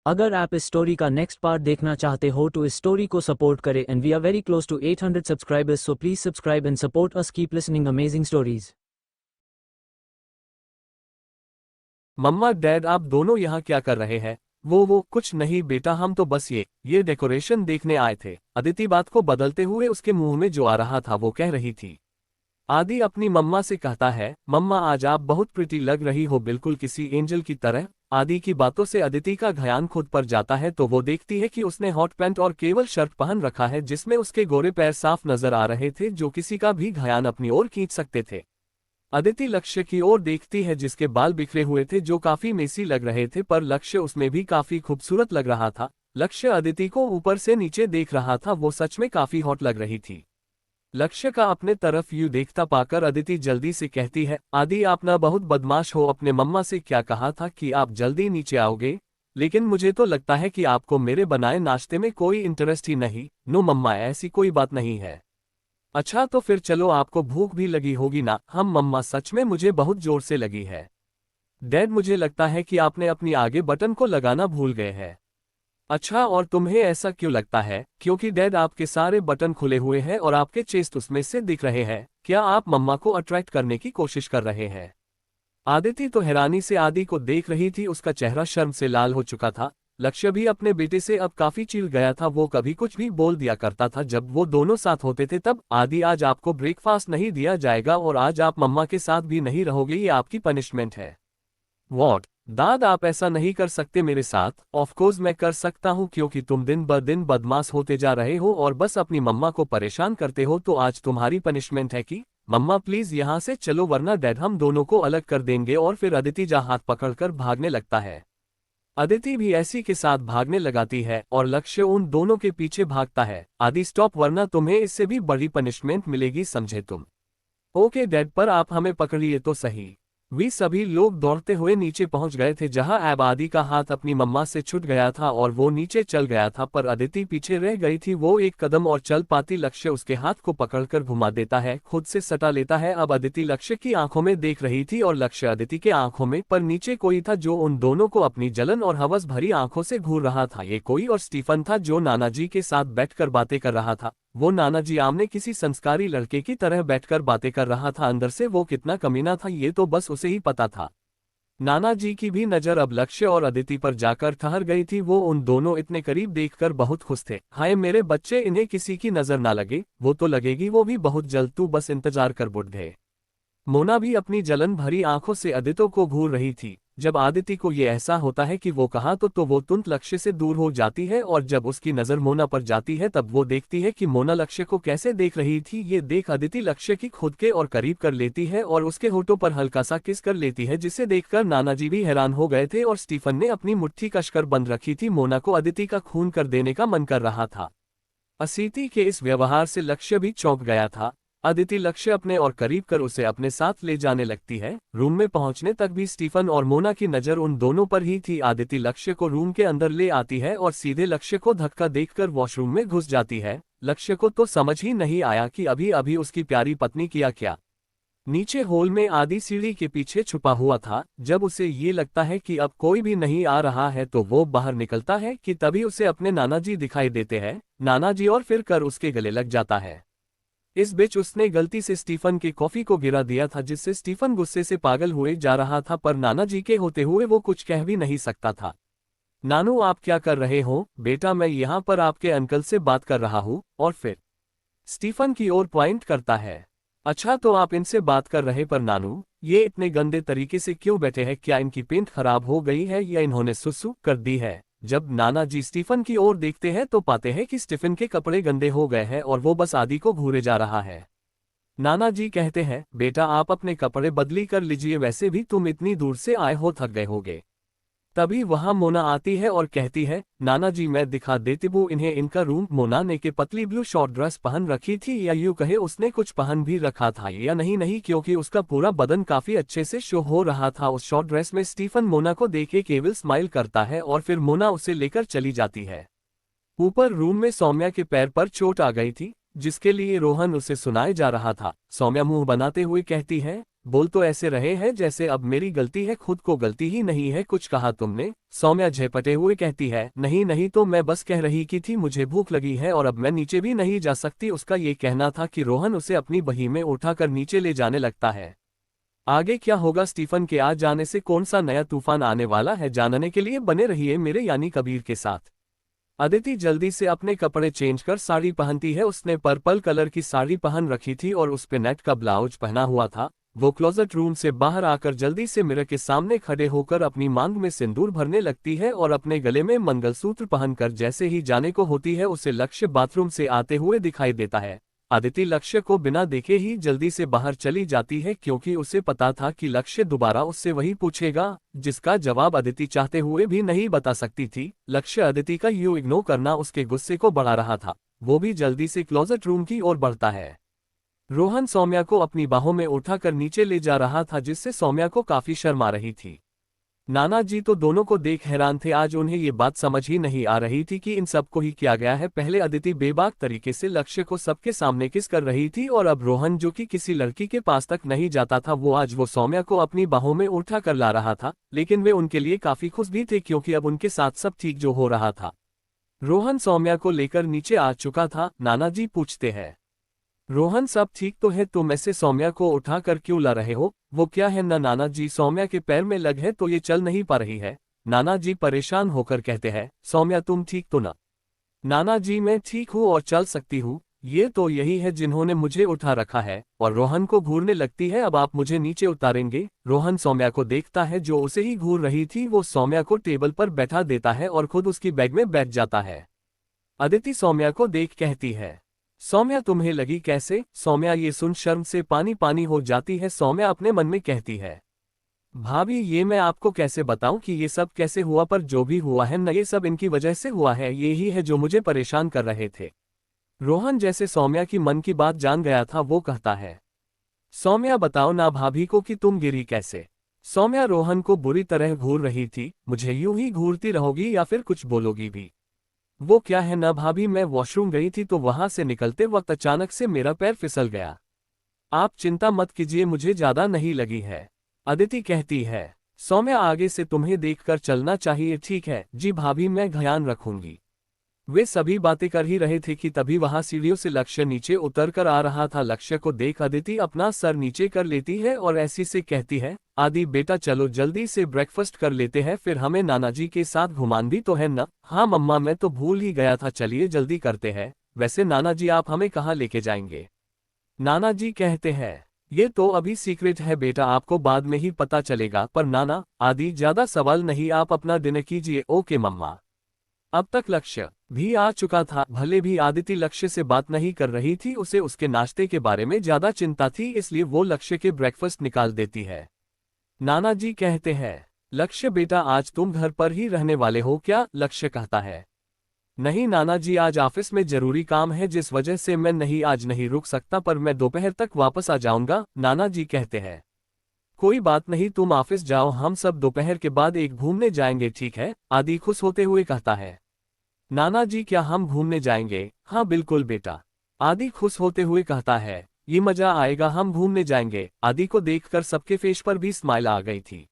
अगर आप इस स्टोरी का नेक्स्ट पार्ट देखना चाहते हो तो इस स्टोरी को सपोर्ट करें and we are very close to 800 subscribers, so please subscribe and support us, keep listening amazing stories. Mamma dad आप दोनों यहाँ क्या कर रहे हैं? वो कुछ नहीं बेटा, हम तो बस ये डेकोरेशन देखने आए थे। अदिति बात को बदलते हुए उसके मुंह में जो आ रहा था वो कह रही थी। आदि अपनी मम्मा से कहता है, मम्मा आज आप बहुत प्रिटी लग रही हो, बिल्कुल किसी एंजल की तरह। आदि की बातों से अदिति का ध्यान खुद पर जाता है तो वो देखती है कि उसने हॉट पैंट और केवल शर्ट पहन रखा है जिसमें उसके गोरे पैर साफ नजर आ रहे थे जो किसी का भी ध्यान अपनी ओर खींच सकते थे। अदिति लक्ष्य की ओर देखती है जिसके बाल बिखरे हुए थे जो काफी मेसी लग रहे थे, पर लक्ष्य उसमें भी काफी खूबसूरत लग रहा था। लक्ष्य अदिति को ऊपर से नीचे देख रहा था, वो सच में काफी हॉट लग रही थी। लक्ष्य का अपने तरफ यूं देखता पाकर अदिति जल्दी से कहती है, आदि आप ना बहुत बदमाश हो, अपने मम्मा से क्या कहा था कि आप जल्दी नीचे आओगे? लेकिन मुझे तो लगता है कि आपको मेरे बनाए नाश्ते में कोई इंटरेस्ट ही नहीं। नो मम्मा, ऐसी कोई बात नहीं है। अच्छा तो फिर चलो, आपको भूख भी लगी होगी ना? हम मम्मा, सच में मुझे बहुत जोर से लगी है। डैड मुझे लगता है कि आपने अपनी आगे बटन को लगाना भूल गए हैं। अच्छा, और तुम्हें ऐसा क्यों लगता है? क्योंकि डैड आपके सारे बटन खुले हुए हैं और आपके चेस्ट उसमें से दिख रहे हैं। क्या आप मम्मा को अट्रैक्ट करने की कोशिश कर रहे हैं? आदिति तो हैरानी से आदि को देख रही थी, उसका चेहरा शर्म से लाल हो चुका था। लक्ष्य भी अपने बेटे से अब काफी चिढ़ गया था, वो कभी कुछ भी बोल दिया करता था जब वो दोनों साथ होते थे तब। आदि आज आपको ब्रेकफास्ट नहीं दिया जाएगा और आज आप मम्मा के साथ भी नहीं रहोगे, ये आपकी पनिशमेंट है। वॉट? दाद आप ऐसा नहीं कर सकते मेरे साथ। ऑफकोर्स मैं कर सकता हूँ क्योंकि तुम दिन ब दिन बदमाश होते जा रहे हो और बस अपनी मम्मा को परेशान करते हो, तो आज तुम्हारी पनिशमेंट है कि मम्मा प्लीज यहाँ से चलो वरना डैड हम दोनों को अलग कर देंगे। और फिर अदिति जा हाथ पकड़कर भागने लगता है। अदिति भी ऐसी के साथ भागने लगाती है और लक्ष्य उन दोनों के पीछे भागता है। आदि स्टॉप, वरना तुम्हें इससे भी बड़ी पनिशमेंट मिलेगी, समझे तुम? ओके डैड, पर आप हमें पकड़िए तो सही। वे सभी लोग दौड़ते हुए नीचे पहुंच गए थे जहां अब आदि का हाथ अपनी मम्मा से छूट गया था और वो नीचे चल गया था, पर अदिति पीछे रह गई थी। वो एक कदम और चल पाती, लक्ष्य उसके हाथ को पकड़कर घुमा देता है, खुद से सटा लेता है। अब अदिति लक्ष्य की आंखों में देख रही थी और लक्ष्य अदिति के आंखों में, पर नीचे कोई था जो उन दोनों को अपनी जलन और हवस भरी आंखों से घूर रहा था। ये कोई और स्टीफन था जो नानाजी के साथ बैठकर बातें कर रहा था। वो नानाजी आमने किसी संस्कारी लड़के की तरह बैठकर बातें कर रहा था। अंदर से वो कितना कमीना था ये तो बस उसे ही पता था। नानाजी की भी नजर अब लक्ष्य और अदिति पर जाकर ठहर गई थी। वो उन दोनों इतने करीब देखकर बहुत खुश थे। हाय मेरे बच्चे, इन्हें किसी की नजर ना लगे। वो तो लगेगी, वो भी बहुत जल्द, तू बस इंतजार कर बुढ़े। मोना भी अपनी जलन भरी आंखों से अदिति को घूर रही थी। जब आदिति को ये ऐसा होता है कि वो कहा तो वो तुरंत लक्ष्य से दूर हो जाती है और जब उसकी नजर मोना पर जाती है तब वो देखती है कि मोना लक्ष्य को कैसे देख रही थी। ये देख अदिति लक्ष्य की खुद के और करीब कर लेती है और उसके होठों पर हल्का सा किस कर लेती है, जिसे देखकर नानाजी भी हैरान हो गए थे और स्टीफन ने अपनी मुट्ठी कसकर बंद रखी थी। मोना को अदिति का खून कर देने का मन कर रहा था। असिति के इस व्यवहार से लक्ष्य भी चौंक गया था। अदिति लक्ष्य अपने और करीब कर उसे अपने साथ ले जाने लगती है। रूम में पहुंचने तक भी स्टीफन और मोना की नजर उन दोनों पर ही थी। आदिति लक्ष्य को रूम के अंदर ले आती है और सीधे लक्ष्य को धक्का देकर वॉशरूम में घुस जाती है। लक्ष्य को तो समझ ही नहीं आया कि अभी अभी उसकी प्यारी पत्नी किया क्या। नीचे हॉल में आदि सीढ़ी के पीछे छुपा हुआ था। जब उसे ये लगता है कि अब कोई भी नहीं आ रहा है तो वो बाहर निकलता है कि तभी उसे अपने नानाजी दिखाई देते हैं। नानाजी और फिर कर उसके गले लग जाता है। इस बीच उसने गलती से स्टीफन की कॉफी को गिरा दिया था जिससे स्टीफन गुस्से से पागल हुए जा रहा था, पर नानाजी के होते हुए वो कुछ कह भी नहीं सकता था। नानू आप क्या कर रहे हो? बेटा मैं यहाँ पर आपके अंकल से बात कर रहा हूँ। और फिर स्टीफन की ओर पॉइंट करता है। अच्छा तो आप इनसे बात कर रहे, पर नानू ये इतने गंदे तरीके से क्यों बैठे हैं? क्या इनकी पेंट खराब हो गई है या इन्होंने सुसु कर दी है? जब नानाजी स्टीफन की ओर देखते हैं तो पाते हैं कि स्टीफन के कपड़े गंदे हो गए हैं और वो बस आदि को घूरे जा रहा है। नानाजी कहते हैं, बेटा आप अपने कपड़े बदली कर लीजिए, वैसे भी तुम इतनी दूर से आए हो, थक गए होगे। तभी वहां मोना आती है और कहती है, नानाजी मैं दिखा देती हूँ इन्हें इनका रूम। मोना ने के पतली ब्लू शॉर्ट ड्रेस पहन रखी थी, या यूं कहे उसने कुछ पहन भी रखा था, या नहीं क्योंकि उसका पूरा बदन काफी अच्छे से शो हो रहा था उस शॉर्ट ड्रेस में। स्टीफन मोना को देखे केवल स्माइल करता है और फिर मोना उसे लेकर चली जाती है। ऊपर रूम में सौम्या के पैर पर चोट आ गई थी जिसके लिए रोहन उसे सुनाए जा रहा था। सौम्या मुंह बनाते हुए कहती है, बोल तो ऐसे रहे हैं जैसे अब मेरी गलती है, खुद को गलती ही नहीं है। कुछ कहा तुमने? सौम्या झपटे हुए कहती है, नहीं नहीं, तो मैं बस कह रही की थी मुझे भूख लगी है और अब मैं नीचे भी नहीं जा सकती। उसका ये कहना था कि रोहन उसे अपनी बही में उठाकर नीचे ले जाने लगता है। आगे क्या होगा, स्टीफन के आ जाने से कौन सा नया तूफान आने वाला है, जानने के लिए बने रहिए मेरे यानी कबीर के साथ। अदिति जल्दी से अपने कपड़े चेंज कर साड़ी पहनती है। उसने पर्पल कलर की साड़ी पहन रखी थी और उस पे नेट का ब्लाउज पहना हुआ था। वो क्लोजेट रूम से बाहर आकर जल्दी से मिरर के सामने खड़े होकर अपनी मांग में सिंदूर भरने लगती है और अपने गले में मंगलसूत्र पहनकर जैसे ही जाने को होती है उसे लक्ष्य बाथरूम से आते हुए दिखाई देता है। अदिति लक्ष्य को बिना देखे ही जल्दी से बाहर चली जाती है क्योंकि उसे पता था कि लक्ष्य दोबारा उससे वही पूछेगा जिसका जवाब अदिति चाहते हुए भी नहीं बता सकती थी। लक्ष्य अदिति का यूं इग्नोर करना उसके गुस्से को बढ़ा रहा था। वो भी जल्दी से क्लोजेट रूम की ओर बढ़ता है। रोहन सौम्या को अपनी बाहों में उठाकर नीचे ले जा रहा था जिससे सौम्या को काफी शर्म आ रही थी। नाना जी तो दोनों को देख हैरान थे। आज उन्हें ये बात समझ ही नहीं आ रही थी कि इन सबको ही किया गया है। पहले अदिति बेबाक तरीके से लक्ष्य को सबके सामने किस कर रही थी और अब रोहन जो कि किसी लड़की के पास तक नहीं जाता था वो आज वो सौम्या को अपनी बाहों में उठा कर ला रहा था। लेकिन वे उनके लिए काफी खुश भी थे क्योंकि अब उनके साथ सब ठीक जो हो रहा था। रोहन सौम्या को लेकर नीचे आ चुका था। नाना जी पूछते हैं, रोहन सब ठीक तो है, तुम ऐसे सौम्या को उठा कर क्यों ला रहे हो? वो क्या है ना नाना जी, सौम्या के पैर में लग है तो ये चल नहीं पा रही है। नाना जी परेशान होकर कहते हैं, सौम्या तुम ठीक तो ना? नाना जी मैं ठीक हूँ और चल सकती हूँ। ये तो यही है जिन्होंने मुझे उठा रखा है। और रोहन को घूरने लगती है, अब आप मुझे नीचे उतारेंगे? रोहन सौम्या को देखता है जो उसे ही घूर रही थी। वो सौम्या को टेबल पर बैठा देता है और खुद उसकी बैग में बैठ जाता है। अदिति सौम्या को देख कहती है, सौम्या तुम्हें लगी कैसे? सौम्या ये सुन शर्म से पानी पानी हो जाती है। सौम्या अपने मन में कहती है, भाभी ये मैं आपको कैसे बताऊं कि ये सब कैसे हुआ, पर जो भी हुआ है न ये सब इनकी वजह से हुआ है। ये ही है जो मुझे परेशान कर रहे थे। रोहन जैसे सौम्या की मन की बात जान गया था वो कहता है, सौम्या बताओ ना भाभी को कि तुम गिरी कैसे? सौम्या रोहन को बुरी तरह घूर रही थी। मुझे यूं ही घूरती रहोगी या फिर कुछ बोलोगी भी? वो क्या है ना भाभी, मैं वॉशरूम गई थी तो वहां से निकलते वक्त अचानक से मेरा पैर फिसल गया। आप चिंता मत कीजिए, मुझे ज्यादा नहीं लगी है। अदिति कहती है, सौम्या आगे से तुम्हें देखकर चलना चाहिए। ठीक है जी भाभी, मैं ध्यान रखूंगी। वे सभी बातें कर ही रहे थे कि तभी वहां सीढ़ियों से लक्ष्य नीचे उतर कर आ रहा था। लक्ष्य को देख अदिति अपना सर नीचे कर लेती है और ऐसी से कहती है, आदि बेटा चलो जल्दी से ब्रेकफास्ट कर लेते हैं, फिर हमें नाना जी के साथ घुमान भी तो है ना? हाँ मम्मा मैं तो भूल ही गया था, चलिए जल्दी करते हैं। वैसे नाना जी आप हमें कहाँ लेके जाएंगे? नाना जी कहते हैं, ये तो अभी सीक्रेट है बेटा, आपको बाद में ही पता चलेगा। पर नाना आदि ज्यादा सवाल नहीं, आप अपना डिनर कीजिए। ओके मम्मा। अब तक लक्ष्य भी आ चुका था। भले भी आदिति लक्ष्य से बात नहीं कर रही थी, उसे उसके नाश्ते के बारे में ज्यादा चिंता थी, इसलिए वो लक्ष्य के ब्रेकफास्ट निकाल देती है। नाना जी कहते हैं, लक्ष्य बेटा आज तुम घर पर ही रहने वाले हो क्या? लक्ष्य कहता है, नहीं नाना जी आज ऑफिस में जरूरी काम है जिस वजह से मैं आज नहीं रुक सकता, पर मैं दोपहर तक वापस आ जाऊंगा। नाना जी कहते हैं, कोई बात नहीं तुम ऑफिस जाओ, हम सब दोपहर के बाद एक घूमने जाएंगे, ठीक है? आदि खुश होते हुए कहता है, नाना जी क्या हम घूमने जाएंगे? हाँ बिल्कुल बेटा। आदि खुश होते हुए कहता है, ये मजा आएगा, हम घूमने जाएंगे। आदि को देखकर सबके फेस पर भी स्माइल आ गई थी।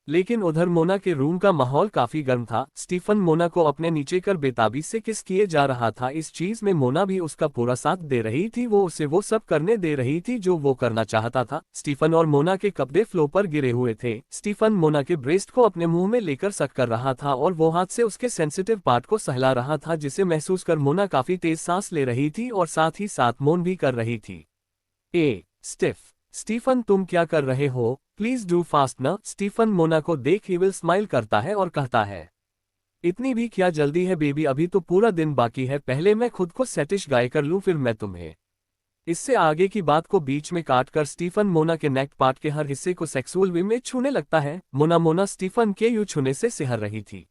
लेकिन उधर मोना के रूम का माहौल काफी गर्म था। स्टीफन मोना को अपने नीचे कर बेताबी से किस किए जा रहा था। इस चीज में मोना भी उसका पूरा साथ दे रही थी, वो उसे वो सब करने दे रही थी जो वो करना चाहता था। स्टीफन और मोना के कपड़े फ्लो पर गिरे हुए थे। स्टीफन मोना के ब्रेस्ट को अपने मुंह में लेकर सक कर रहा था और वो हाथ से उसके सेंसिटिव पार्ट को सहला रहा था, जिसे महसूस कर मोना काफी तेज सांस ले रही थी और साथ ही साथ मौन भी कर रही थी। स्टीफन तुम क्या कर रहे हो? प्लीज डू फास्ट ना। स्टीफन मोना को देख इविल स्माइल करता है और कहता है, इतनी भी क्या जल्दी है बेबी, अभी तो पूरा दिन बाकी है, पहले मैं खुद को सेटिस्फाई कर लूं फिर मैं तुम्हें। इससे आगे की बात को बीच में काटकर स्टीफन मोना के नेक पार्ट के हर हिस्से को सेक्सुअल वे में छूने लगता है। मोना स्टीफन के यूं छूने से सिहर रही थी।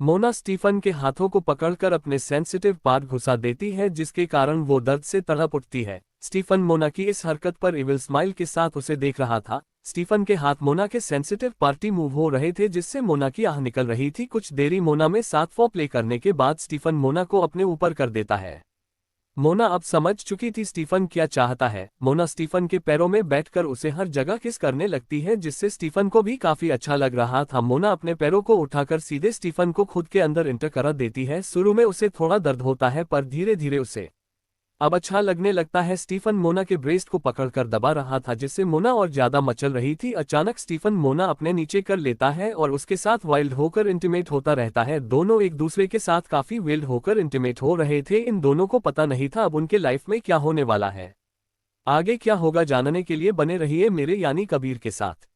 मोना स्टीफन के हाथों को पकड़कर अपने सेंसिटिव पार्ट घुसा देती है, जिसके कारण वो दर्द से तड़प उठती है। स्टीफन मोना की इस हरकत पर इविल स्माइल के साथ उसे देख रहा था। स्टीफन के हाथ मोना के सेंसिटिव पार्टी मूव हो रहे थे, जिससे मोना की आह निकल रही थी। कुछ देरी मोना में साथ फॉर प्ले करने के बाद स्टीफन मोना को अपने ऊपर कर देता है। मोना अब समझ चुकी थी स्टीफन क्या चाहता है। मोना स्टीफन के पैरों में बैठकर उसे हर जगह किस करने लगती है, जिससे स्टीफन को भी काफी अच्छा लग रहा था। मोना अपने पैरों को उठाकर सीधे स्टीफन को खुद के अंदर इंटर करा देती है। शुरू में उसे थोड़ा दर्द होता है पर धीरे धीरे उसे अब अच्छा लगने लगता है। स्टीफन मोना के ब्रेस्ट को पकड़कर दबा रहा था, जिससे मोना और ज्यादा मचल रही थी। अचानक स्टीफन मोना अपने नीचे कर लेता है और उसके साथ वाइल्ड होकर इंटीमेट होता रहता है। दोनों एक दूसरे के साथ काफी वाइल्ड होकर इंटीमेट हो रहे थे। इन दोनों को पता नहीं था अब उनके लाइफ में क्या होने वाला है। आगे क्या होगा जानने के लिए बने रहिए मेरे यानी कबीर के साथ।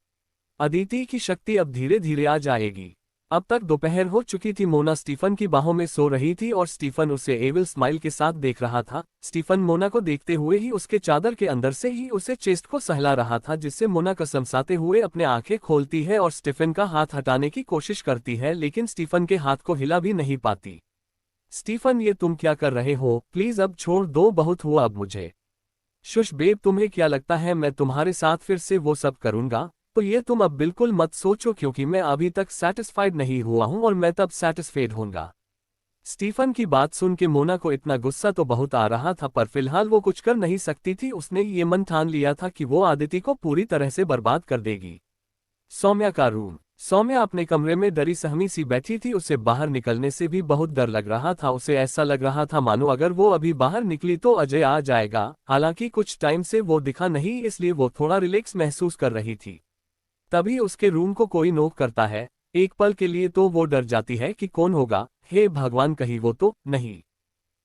अदिति की शक्ति अब धीरे धीरे आ जाएगी। अब तक दोपहर हो चुकी थी। मोना स्टीफन की बाहों में सो रही थी और स्टीफन उसे एविल स्माइल के साथ देख रहा था। स्टीफन मोना को देखते हुए ही उसके चादर के अंदर से ही उसे चेस्ट को सहला रहा था, जिससे मोना कसमसाते हुए अपने आंखें खोलती है और स्टीफन का हाथ हटाने की कोशिश करती है, लेकिन स्टीफन के हाथ को हिला भी नहीं पाती। स्टीफन, ये तुम क्या कर रहे हो? प्लीज अब छोड़ दो, बहुत हुआ अब मुझे। शुश बेब, तुम्हें क्या लगता है मैं तुम्हारे साथ फिर से वो सब करूंगा? तो ये तुम अब बिल्कुल मत सोचो, क्योंकि मैं अभी तक सेटिस्फाइड नहीं हुआ हूं और मैं तब सेटिस्फाइड होऊंगा। स्टीफन की बात सुन के मोना को इतना गुस्सा तो बहुत आ रहा था, पर फिलहाल वो कुछ कर नहीं सकती थी। उसने ये मन ठान लिया था कि वो आदिति को पूरी तरह से बर्बाद कर देगी। सौम्या का रूम। सौम्या अपने कमरे में डरी सहमी सी बैठी थी। उसे बाहर निकलने से भी बहुत डर लग रहा था। उसे ऐसा लग रहा था मानो अगर वो अभी बाहर निकली तो अजय आ जाएगा। हालांकि कुछ टाइम से वो दिखा नहीं, इसलिए वो थोड़ा रिलैक्स महसूस कर रही थी। तभी उसके रूम को कोई नॉक करता है। एक पल के लिए तो वो डर जाती है कि कौन होगा। हे भगवान, कहीं वो तो नहीं।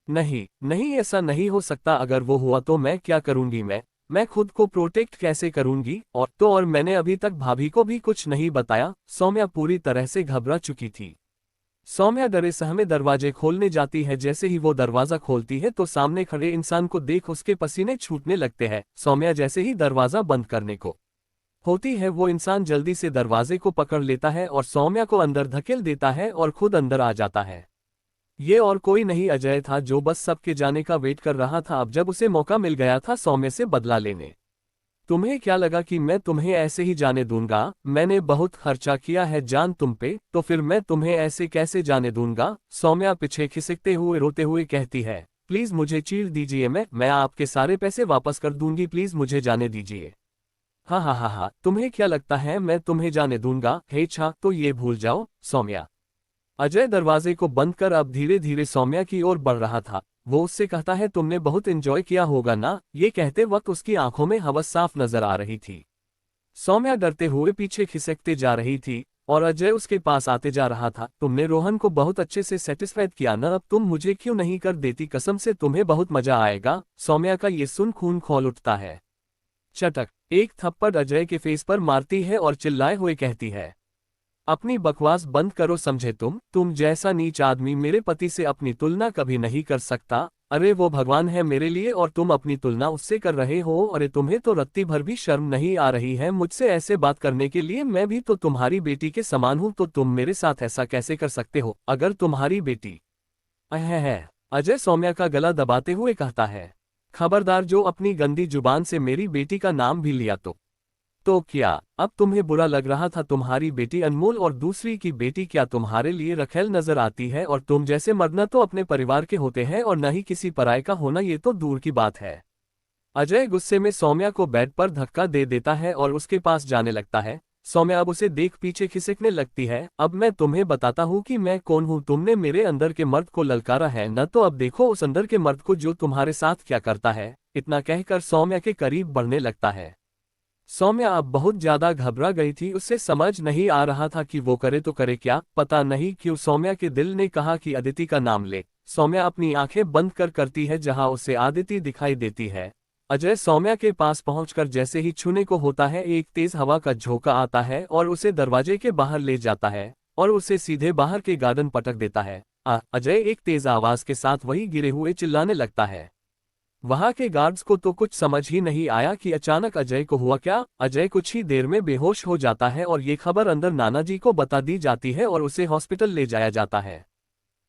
नहीं नहीं, ऐसा नहीं हो सकता। अगर वो हुआ तो मैं क्या करूंगी? मैं खुद को प्रोटेक्ट कैसे करूंगी? और मैंने अभी तक भाभी को भी कुछ नहीं बताया। सौम्या पूरी तरह से घबरा चुकी थी। सौम्या डरे सहमे दरवाजे खोलने जाती है। जैसे ही वो दरवाजा खोलती है तो सामने खड़े इंसान को देख उसके पसीने छूटने लगते हैं। सौम्या जैसे ही दरवाजा बंद करने को होती है, वो इंसान जल्दी से दरवाजे को पकड़ लेता है और सौम्या को अंदर धकेल देता है और खुद अंदर आ जाता है। ये और कोई नहीं अजय था, जो बस सबके जाने का वेट कर रहा था। अब जब उसे मौका मिल गया था सौम्या से बदला लेने। तुम्हें क्या लगा कि मैं तुम्हें ऐसे ही जाने दूंगा? मैंने बहुत खर्चा किया है जान तुम पे, तो फिर मैं तुम्हें ऐसे कैसे जाने दूंगा? सौम्या पीछे खिसकते हुए रोते हुए कहती है, प्लीज मुझे चीर दीजिए, मैं आपके सारे पैसे वापस कर दूंगी, प्लीज मुझे जाने दीजिए। हाँ हाँ हाँ हाँ, तुम्हें क्या लगता है मैं तुम्हें जाने दूंगा? हे छा, तो ये भूल जाओ सौम्या। अजय दरवाजे को बंद कर अब धीरे धीरे सौम्या की ओर बढ़ रहा था। वो उससे कहता है, तुमने बहुत एंजॉय किया होगा ना? ये कहते वक्त उसकी आंखों में हवस साफ नजर आ रही थी। सौम्या डरते हुए पीछे खिसकते जा रही थी और अजय उसके पास आते जा रहा था। तुमने रोहन को बहुत अच्छे से सेटिस्फाइड किया ना, अब तुम मुझे क्यों नहीं कर देती? कसम से तुम्हें बहुत मजा आएगा। सौम्या का ये सुन खून खौल उठता है। चटक एक थप्पड़ अजय के फेस पर मारती है और चिल्लाए हुए कहती है, अपनी बकवास बंद करो समझे? तुम जैसा नीच आदमी मेरे पति से अपनी तुलना कभी नहीं कर सकता। अरे वो भगवान है मेरे लिए और तुम अपनी तुलना उससे कर रहे हो। अरे तुम्हें तो रत्ती भर भी शर्म नहीं आ रही है मुझसे ऐसे बात करने के लिए? मैं भी तो तुम्हारी बेटी के समान हूं, तो तुम मेरे साथ ऐसा कैसे कर सकते हो? अगर तुम्हारी बेटी है। अजय सौम्या का गला दबाते हुए कहता है, खबरदार, जो अपनी गंदी जुबान से मेरी बेटी का नाम भी लिया तो क्या अब तुम्हें बुरा लग रहा था? तुम्हारी बेटी अनमोल और दूसरी की बेटी क्या तुम्हारे लिए रखेल नजर आती है? और तुम जैसे मर्द न तो अपने परिवार के होते हैं और न ही किसी पराये का होना, ये तो दूर की बात है। अजय गुस्से में सौम्या को बेड पर धक्का दे देता है और उसके पास जाने लगता है। सौम्या अब उसे देख पीछे खिसकने लगती है। अब मैं तुम्हें बताता हूँ कि मैं कौन हूँ। तुमने मेरे अंदर के मर्द को ललकारा है न, तो अब देखो उस अंदर के मर्द को जो तुम्हारे साथ क्या करता है। इतना कहकर सौम्या के करीब बढ़ने लगता है। सौम्या अब बहुत ज्यादा घबरा गई थी। उसे समझ नहीं आ रहा था कि वो करे तो करे क्या। पता नहीं क्यों सौम्या के दिल ने कहा कि अदिति का नाम ले। सौम्या अपनी आंखें बंद कर करती है जहां उसे आदिति दिखाई देती है। अजय सौम्या के पास पहुंचकर जैसे ही छूने को होता है, एक तेज हवा का झोंका आता है और उसे दरवाजे के बाहर ले जाता है और उसे सीधे बाहर के गार्डन पटक देता है। अजय एक तेज आवाज के साथ वहीं गिरे हुए चिल्लाने लगता है। वहां के गार्ड्स को तो कुछ समझ ही नहीं आया कि अचानक अजय को हुआ क्या। अजय कुछ ही देर में बेहोश हो जाता है और ये खबर अंदर नाना जी को बता दी जाती है और उसे हॉस्पिटल ले जाया जाता है।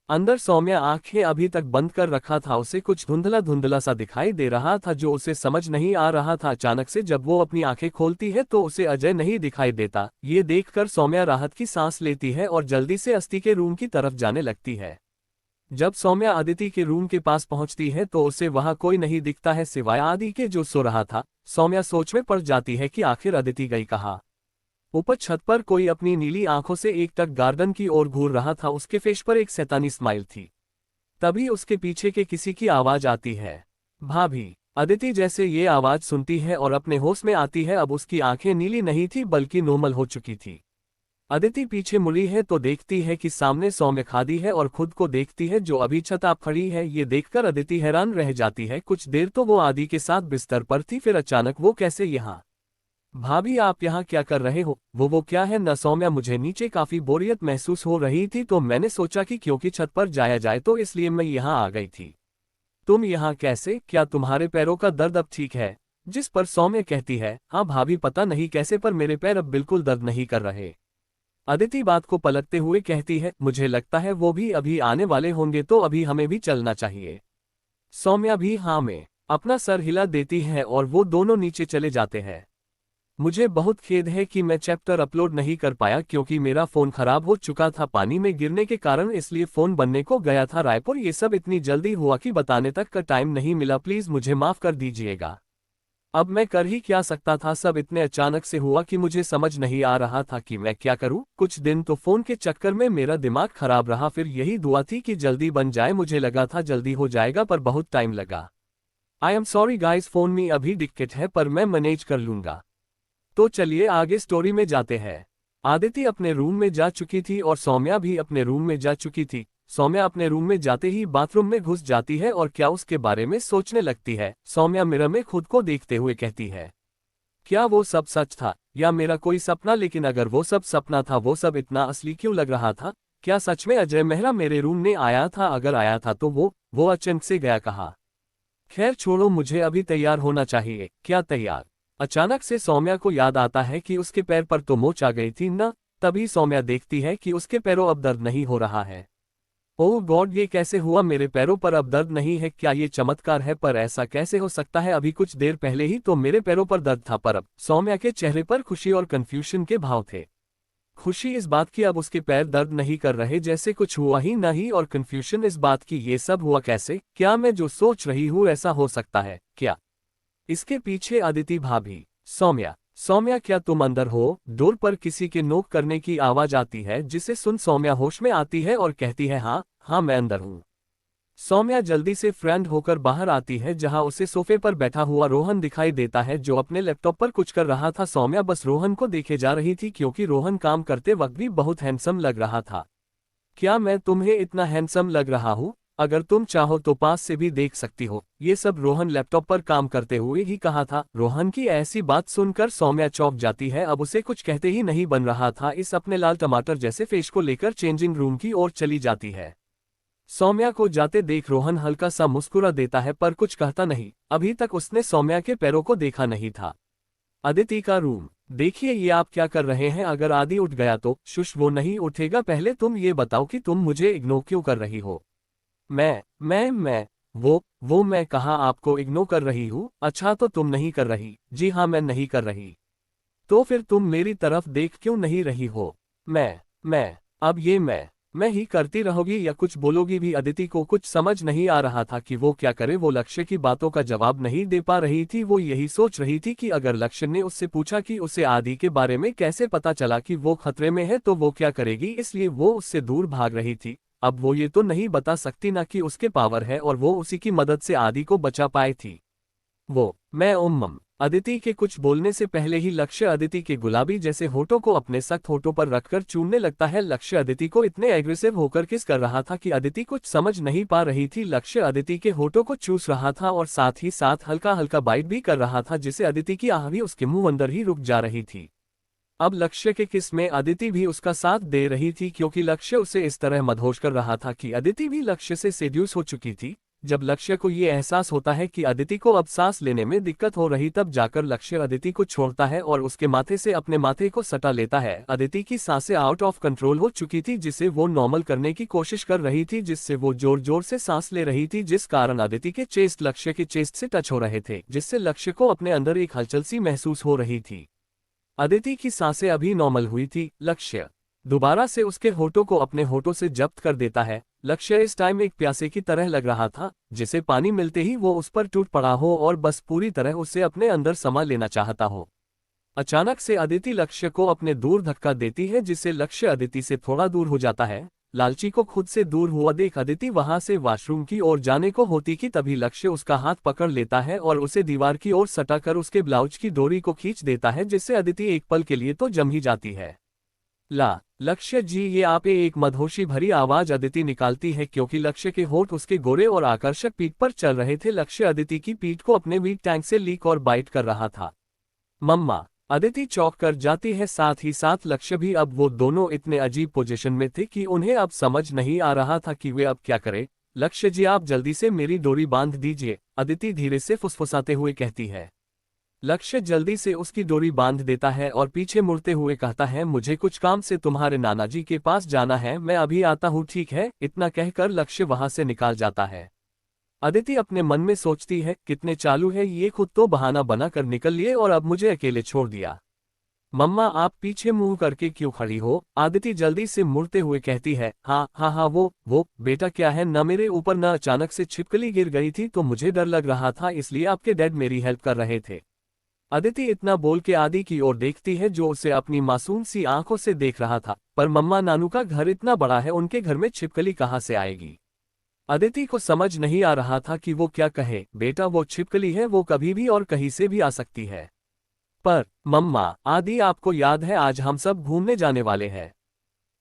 अंदर सौम्या आंखें अभी तक बंद कर रखा था। उसे कुछ धुंधला धुंधला सा दिखाई दे रहा था जो उसे समझ नहीं आ रहा था। अचानक से जब वो अपनी आंखें खोलती है तो उसे अजय नहीं दिखाई देता। ये देखकर सौम्या राहत की सांस लेती है और जल्दी से अस्थि के रूम की तरफ जाने लगती है। जब सौम्या अदिति के रूम के पास पहुंचती है तो उसे वहां कोई नहीं दिखता है सिवाय आदि के जो सो रहा था। सौम्या सोच में पड़ जाती है कि आखिर अदिति गई कहाँ। ऊपर छत पर कोई अपनी नीली आंखों से एकटक गार्डन की ओर घूर रहा था, उसके फेस पर एक शैतानी स्माइल थी। तभी उसके पीछे के किसी की आवाज आती है, भाभी। अदिति जैसे ये आवाज सुनती है और अपने होश में आती है। अब उसकी आंखें नीली नहीं थी बल्कि नॉर्मल हो चुकी थी। अदिति पीछे मुड़ी है तो देखती है कि सामने सौम्या खड़ी है और खुद को देखती है जो अभी छत आप खड़ी है। ये देखकर अदिति हैरान रह जाती है। कुछ देर तो वो आदि के साथ बिस्तर पर थी, फिर अचानक वो कैसे यहाँ। भाभी आप यहाँ क्या कर रहे हो? वो क्या है न सौम्या? मुझे नीचे काफी बोरियत महसूस हो रही थी तो मैंने सोचा कि क्योंकि छत पर जाया जाए तो इसलिए मैं यहाँ आ गई थी। तुम यहाँ कैसे? क्या तुम्हारे पैरों का दर्द अब ठीक है? जिस पर सौम्या कहती है, हाँ भाभी पता नहीं कैसे पर मेरे पैर अब बिल्कुल दर्द नहीं कर रहे। अदिति बात को पलटते हुए कहती है, मुझे लगता है वो भी अभी आने वाले होंगे तो अभी हमें भी चलना चाहिए। सौम्या भी हाँ में अपना सर हिला देती है और वो दोनों नीचे चले जाते हैं। मुझे बहुत खेद है कि मैं चैप्टर अपलोड नहीं कर पाया क्योंकि मेरा फोन खराब हो चुका था पानी में गिरने के कारण, इसलिए फोन बनने को गया था रायपुर। ये सब इतनी जल्दी हुआ कि बताने तक का टाइम नहीं मिला, प्लीज मुझे माफ कर दीजिएगा। अब मैं कर ही क्या सकता था, सब इतने अचानक से हुआ कि मुझे समझ नहीं आ रहा था कि मैं क्या करूं। कुछ दिन तो फोन के चक्कर में मेरा दिमाग खराब रहा, फिर यही दुआ थी कि जल्दी बन जाए। मुझे लगा था जल्दी हो जाएगा पर बहुत टाइम लगा। I am sorry guys, phone में अभी दिक्कत है पर मैं मैनेज कर लूंगा। तो चलिए आगे स्टोरी में जाते हैं। आदिति अपने रूम में जा चुकी थी और सौम्या भी अपने रूम में जा चुकी थी। सौम्या अपने रूम में जाते ही बाथरूम में घुस जाती है और क्या उसके बारे में सोचने लगती है। सौम्या मिरर में खुद को देखते हुए कहती है, क्या वो सब सच था या मेरा कोई सपना? लेकिन अगर वो सब सपना था, वो सब इतना असली क्यों लग रहा था? क्या सच में अजय मेहरा मेरे रूम में आया था? अगर आया था तो वो अचानक से गया कहाँ? खैर छोड़ो, मुझे अभी तैयार होना चाहिए। क्या तैयार? अचानक से सौम्या को याद आता है कि उसके पैर पर तो मोच आ गई थी ना। तभी सौम्या देखती है कि उसके पैरों अब दर्द नहीं हो रहा है। ओह गॉड, ये कैसे हुआ? मेरे पैरों पर अब दर्द नहीं है? क्या ये चमत्कार है? पर ऐसा कैसे हो सकता है? अभी कुछ देर पहले ही तो मेरे पैरों पर दर्द था। पर अब सौम्या के चेहरे पर खुशी और कंफ्यूजन के भाव थे। खुशी इस बात की अब उसके पैर दर्द नहीं कर रहे, जैसे कुछ हुआ ही नहीं, और कंफ्यूजन इस बात की ये सब हुआ कैसे? क्या मैं जो सोच रही हूँ ऐसा हो सकता है क्या? इसके पीछे अदिति भाभी। सौम्या, सौम्या क्या तुम अंदर हो? डोर पर किसी के नोक करने की आवाज आती है जिसे सुन सौम्या होश में आती है और कहती है, हाँ हाँ मैं अंदर हूँ। सौम्या जल्दी से फ्रेंड होकर बाहर आती है जहां उसे सोफे पर बैठा हुआ रोहन दिखाई देता है जो अपने लैपटॉप पर कुछ कर रहा था। सौम्या बस रोहन को देखे जा रही थी क्योंकि रोहन काम करते वक्त भी बहुत हैंडसम लग रहा था। क्या मैं तुम्हें इतना हैंडसम लग रहा हूँ? अगर तुम चाहो तो पास से भी देख सकती हो। ये सब रोहन लैपटॉप पर काम करते हुए ही कहा था। रोहन की ऐसी बात सुनकर सौम्या चौंक जाती है। अब उसे कुछ कहते ही नहीं बन रहा था। इस अपने लाल टमाटर जैसे फेस को लेकर चेंजिंग रूम की ओर चली जाती है। सौम्या को जाते देख रोहन हल्का सा मुस्कुरा देता है पर कुछ कहता नहीं। अभी तक उसने सौम्या के पैरों को देखा नहीं था। अदिति का रूम। देखिए ये आप क्या कर रहे हैं? अगर आदि उठ गया तो? शुश, वो नहीं उठेगा। पहले तुम ये बताओ कि तुम मुझे इग्नोर क्यों कर रही हो? मैं वो मैं कहाँ आपको इग्नोर कर रही हूँ? अच्छा तो तुम नहीं कर रही? जी हाँ मैं नहीं कर रही। तो फिर तुम मेरी तरफ देख क्यों नहीं रही हो? मैं अब ये मैं ही करती रहोगी या कुछ बोलोगी भी? अदिति को कुछ समझ नहीं आ रहा था कि वो क्या करे। वो लक्ष्य की बातों का जवाब नहीं दे पा रही थी। वो यही सोच रही थी कि अगर लक्ष्य ने उससे पूछा कि उसे आदि के बारे में कैसे पता चला कि वो खतरे में है तो वो क्या करेगी, इसलिए वो उससे दूर भाग रही थी। अब वो ये तो नहीं बता सकती ना कि उसके पावर है और वो उसी की मदद से आदि को बचा पाई थी। मैं उम्मम। अदिति के कुछ बोलने से पहले ही लक्ष्य अदिति के गुलाबी जैसे होठों को अपने सख्त होठों पर रखकर चूमने लगता है। लक्ष्य अदिति को इतने एग्रेसिव होकर किस कर रहा था कि अदिति कुछ समझ नहीं पा रही थी। लक्ष्य अदिति के होठों को चूस रहा था और साथ ही साथ हल्का हल्का बाइट भी कर रहा था जिससे अदिति की आह भी उसके मुंह अंदर ही रुक जा रही थी। अब लक्ष्य के किस में अदिति भी उसका साथ दे रही थी क्योंकि लक्ष्य उसे इस तरह मदहोश कर रहा था कि अदिति भी लक्ष्य से सेड्यूस हो चुकी थी। जब लक्ष्य को ये एहसास होता है कि अदिति को अब सांस लेने में दिक्कत हो रही तब जाकर लक्ष्य अदिति को छोड़ता है और उसके माथे से अपने माथे को सटा लेता है। अदिति की सांसें आउट ऑफ कंट्रोल हो चुकी थी जिसे वो नॉर्मल करने की कोशिश कर रही थी, जिससे वो जोर जोर से सांस ले रही थी जिस कारण अदिति के चेस्ट लक्ष्य के चेस्ट से टच हो रहे थे, जिससे लक्ष्य को अपने अंदर एक हलचल सी महसूस हो रही थी। अदिति की सांसें अभी नॉर्मल हुई थी। लक्ष्य दोबारा से उसके होठों को अपने होठों से जब्त कर देता है। लक्ष्य इस टाइम एक प्यासे की तरह लग रहा था, जिसे पानी मिलते ही वो उस पर टूट पड़ा हो और बस पूरी तरह उसे अपने अंदर समा लेना चाहता हो। अचानक से अदिति लक्ष्य को अपने दूर धक्का देती है, जिससे लक्ष्य अदिति से थोड़ा दूर हो जाता है। लालची को खुद से दूर हुआ देख अदिति वहां से वॉशरूम की ओर जाने को होती कि तभी लक्ष्य उसका हाथ पकड़ लेता है और उसे दीवार की ओर सटाकर उसके ब्लाउज की डोरी को खींच देता है, जिससे अदिति एक पल के लिए तो जम ही जाती है। लक्ष्य जी, ये आप, एक मदहोशी भरी आवाज अदिति निकालती है, क्योंकि लक्ष्य के होंठ उसके गोरे और आकर्षक पीठ पर चल रहे थे। लक्ष्य अदिति की पीठ को अपने वीट टैंक से लीक और बाइट कर रहा था। मम्मा! अदिति चौंक कर जाती है, साथ ही साथ लक्ष्य भी। अब वो दोनों इतने अजीब पोजीशन में थे कि उन्हें अब समझ नहीं आ रहा था कि वे अब क्या करें। लक्ष्य जी, आप जल्दी से मेरी डोरी बांध दीजिए, अदिति धीरे से फुसफुसाते हुए कहती है। लक्ष्य जल्दी से उसकी डोरी बांध देता है और पीछे मुड़ते हुए कहता है, मुझे कुछ काम से तुम्हारे नाना जी के पास जाना है, मैं अभी आता हूँ, ठीक है? इतना कहकर लक्ष्य वहां से निकाल जाता है। अदिति अपने मन में सोचती है, कितने चालू है ये, खुद तो बहाना बनाकर निकल लिए और अब मुझे अकेले छोड़ दिया। मम्मा, आप पीछे मुंह करके क्यों खड़ी हो? अदिति जल्दी से मुड़ते हुए कहती है। हाँ, वो बेटा क्या है न, मेरे ऊपर न अचानक से छिपकली गिर गई थी तो मुझे डर लग रहा था, इसलिए आपके डैड मेरी हेल्प कर रहे थे। अदिति इतना बोल के आदि की ओर देखती है, जो उसे अपनी मासूम सी आंखों से देख रहा था। पर मम्मा, नानू का घर इतना बड़ा है, उनके घर में छिपकली कहाँ से आएगी? अदिति को समझ नहीं आ रहा था कि वो क्या कहे। बेटा, वो छिपकली है, वो कभी भी और कहीं से भी आ सकती है। पर मम्मा, आदि, आपको याद है आज हम सब घूमने जाने वाले हैं?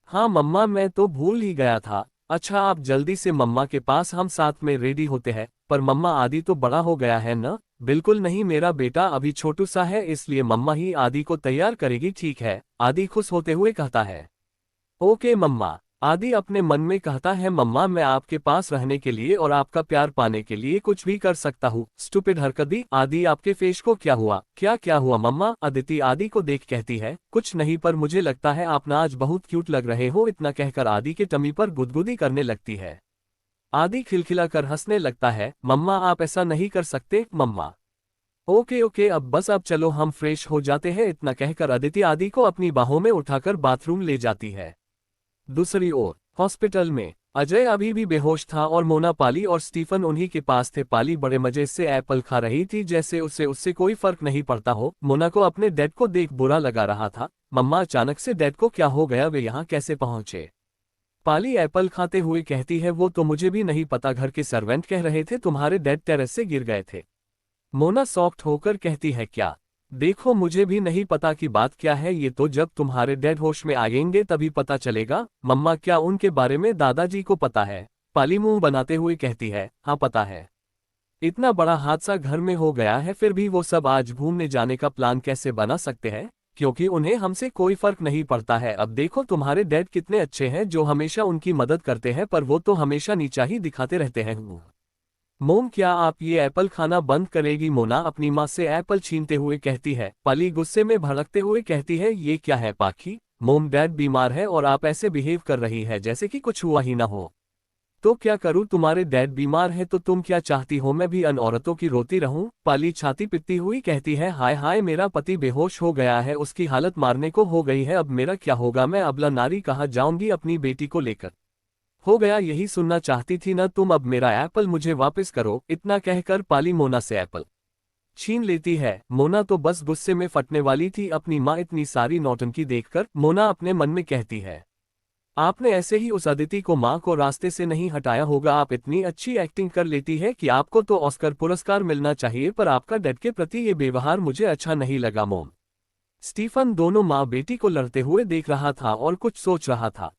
हाँ मम्मा, मैं तो भूल ही गया था। अच्छा, आप जल्दी से मम्मा के पास, हम साथ में रेडी होते हैं। पर मम्मा, आदि तो बड़ा हो गया है ना? बिल्कुल नहीं, मेरा बेटा अभी छोटू सा है, इसलिए मम्मा ही आदि को तैयार करेगी, ठीक है? आदि खुश होते हुए कहता है। ओके मम्मा, आदि अपने मन में कहता है। मम्मा, मैं आपके पास रहने के लिए और आपका प्यार पाने के लिए कुछ भी कर सकता हूँ। स्टूपिड हरकती! आदि, आपके फेस को क्या हुआ? क्या हुआ मम्मा? अदिति आदि को देख कहती है, कुछ नहीं, पर मुझे लगता है आप ना आज बहुत क्यूट लग रहे हो। इतना कहकर आदि के टमी पर गुदगुदी करने लगती है। आदि खिलखिलाकर हंसने लगता है। मम्मा, आप ऐसा नहीं कर सकते मम्मा। ओके, अब चलो हम फ्रेश हो जाते हैं। इतना कहकर अदिति आदि को अपनी बाहों में उठाकर बाथरूम ले जाती है। दूसरी ओर हॉस्पिटल में अजय अभी भी बेहोश था और मोना, पाली और स्टीफन उन्हीं के पास थे। पाली बड़े मजे से एप्पल खा रही थी, जैसे उससे कोई फर्क नहीं पड़ता हो। मोना को अपने डैड को देख बुरा लगा रहा था। मम्मा, अचानक से डैड को क्या हो गया? वे यहाँ कैसे पहुंचे? पाली एप्पल खाते हुए कहती है, वो तो मुझे भी नहीं पता, घर के सर्वेंट कह रहे थे तुम्हारे डैड टेरेस से गिर गए थे। मोना सॉफ्ट होकर कहती है, क्या? देखो, मुझे भी नहीं पता कि बात क्या है, ये तो जब तुम्हारे डैड होश में आएंगे तभी पता चलेगा। मम्मा, क्या उनके बारे में दादाजी को पता है? पाली मुंह बनाते हुए कहती है, हाँ पता है। इतना बड़ा हादसा घर में हो गया है, फिर भी वो सब आज घूमने जाने का प्लान कैसे बना सकते हैं? क्योंकि उन्हें हमसे कोई फर्क नहीं पड़ता है। अब देखो, तुम्हारे डैड कितने अच्छे हैं, जो हमेशा उनकी मदद करते हैं, पर वो तो हमेशा नीचा ही दिखाते रहते हैं। मोम, क्या आप ये एप्पल खाना बंद करेगी? मोना अपनी माँ से एप्पल छीनते हुए कहती है। पाली गुस्से में भड़कते हुए कहती है, ये क्या है पाखी? मोम, डैड बीमार है और आप ऐसे बिहेव कर रही है जैसे कि कुछ हुआ ही ना हो। तो क्या करूं? तुम्हारे डैड बीमार है तो तुम क्या चाहती हो, मैं भी अन औरतों की रोती रहूं? पाली छाती पीटती हुई कहती है, हाय हाय, मेरा पति बेहोश हो गया है, उसकी हालत मारने को हो गई है, अब मेरा क्या होगा? मैं अबला नारी कहाँ जाऊंगी अपनी बेटी को लेकर? हो गया, यही सुनना चाहती थी ना तुम, अब मेरा एप्पल मुझे वापस करो। इतना कहकर पाली मोना से एप्पल छीन लेती है। मोना तो बस गुस्से में फटने वाली थी अपनी माँ इतनी सारी नौटंकी देखकर। मोना अपने मन में कहती है, आपने ऐसे ही उस अदिति को, माँ को रास्ते से नहीं हटाया होगा। आप इतनी अच्छी एक्टिंग कर लेती है कि आपको तो ऑस्कर पुरस्कार मिलना चाहिए, पर आपका डैड के प्रति ये व्यवहार मुझे अच्छा नहीं लगा। मोम, स्टीफन दोनों माँ बेटी को लड़ते हुए देख रहा था और कुछ सोच रहा था।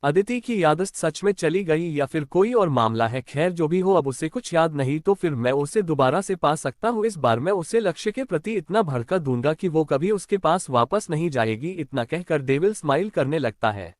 अदिति की याददाश्त सच में चली गई या फिर कोई और मामला है? खैर, जो भी हो, अब उसे कुछ याद नहीं तो फिर मैं उसे दोबारा से पा सकता हूँ। इस बार मैं उसे लक्ष्य के प्रति इतना भड़का दूंगा कि वो कभी उसके पास वापस नहीं जाएगी। इतना कहकर डेविल स्माइल करने लगता है।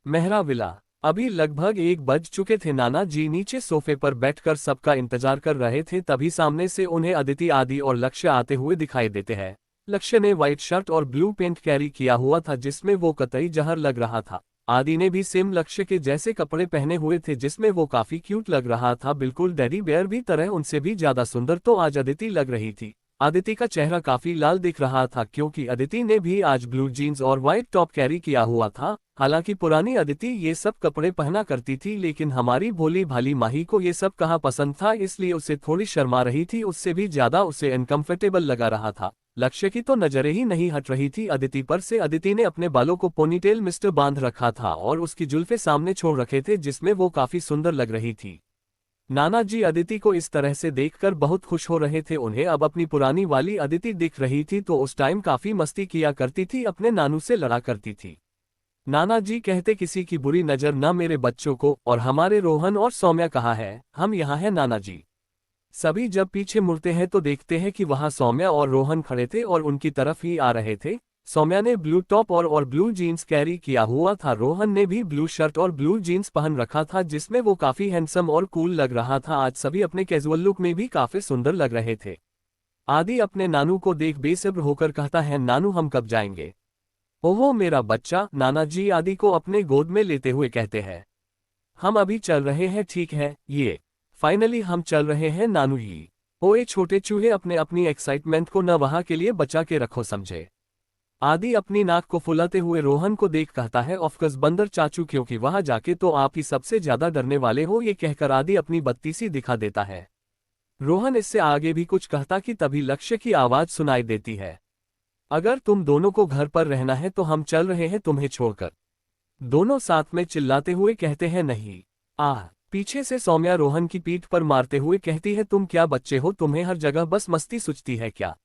मेहरा विला। अभी लगभग 1 बज चुके थे। नाना जी नीचे सोफे पर बैठकर सबका इंतजार कर रहे थे, तभी सामने से उन्हें अदिति, आदि और लक्ष्य आते हुए दिखाई देते हैं। लक्ष्य ने व्हाइट शर्ट और ब्लू पेंट कैरी किया हुआ था, जिसमें वो कतई जहर लग रहा था। आदि ने भी सेम लक्ष्य के जैसे कपड़े पहने हुए थे, जिसमें वो काफी क्यूट लग रहा था, बिल्कुल डैडी बेयर भी तरह, उनसे भी ज्यादा सुंदर तो आज अदिति लग रही थी। अदिति का चेहरा काफी लाल दिख रहा था क्योंकि अदिति ने भी आज ब्लू जीन्स और व्हाइट टॉप कैरी किया हुआ था। हालांकि पुरानी अदिति ये सब कपड़े पहना करती थी, लेकिन हमारी भोली भाली माही को ये सब कहाँ पसंद था, इसलिए उसे थोड़ी शर्मा रही थी। उससे भी ज्यादा उसे अनकंफर्टेबल लगा रहा था। लक्ष्य की तो नजरें ही नहीं हट रही थी अदिति पर से। अदिति ने अपने बालों को पोनीटेल मिस्टर बांध रखा था और उसकी जुल्फे सामने छोड़ रखे थे, जिसमें वो काफी सुंदर लग रही थी। नाना जी अदिति को इस तरह से देखकर बहुत खुश हो रहे थे। उन्हें अब अपनी पुरानी वाली अदिति दिख रही थी, तो उस टाइम काफी मस्ती किया करती थी, अपने नानू से लड़ा करती थी। नाना जी कहते किसी की बुरी नजर न मेरे बच्चों को, और हमारे रोहन और सौम्या कहाँ है? हम यहाँ हैं नाना जी। सभी जब पीछे मुड़ते हैं तो देखते हैं कि वहां सौम्या और रोहन खड़े थे और उनकी तरफ ही आ रहे थे। सौम्या ने ब्लू टॉप और ब्लू जीन्स कैरी किया हुआ था। रोहन ने भी ब्लू शर्ट और ब्लू जीन्स पहन रखा था, जिसमें वो काफी हैंडसम और कूल लग रहा था। आज सभी अपने कैजुअल लुक में भी काफी सुंदर लग रहे थे। आदि अपने नानू को देख बेसब्र होकर कहता है, नानू हम कब जाएंगे? ओहो मेरा बच्चा, नाना जी आदि को अपने गोद में लेते हुए कहते हैं। हम अभी चल रहे हैं, ठीक है, ये फाइनली हम चल रहे हैं नानू जी। ओए छोटे चूहे, अपने अपनी एक्साइटमेंट को न वहां के लिए बचा के रखो, समझे? आदि अपनी नाक को फुलाते हुए रोहन को देख कहता है, ऑफकोर्स बंदर चाचू, क्योंकि वहां जाके तो आप ही सबसे ज्यादा डरने वाले हो। ये कहकर आदि अपनी बत्ती सी दिखा देता है। रोहन इससे आगे भी कुछ कहता कि तभी लक्ष्य की आवाज सुनाई देती है, अगर तुम दोनों को घर पर रहना है तो हम चल रहे हैं तुम्हें छोड़कर। दोनों साथ में चिल्लाते हुए कहते हैं, नहीं। पीछे से सौम्या रोहन की पीठ पर मारते हुए कहती है, तुम क्या बच्चे हो, तुम्हें हर जगह बस मस्ती सुझती है क्या?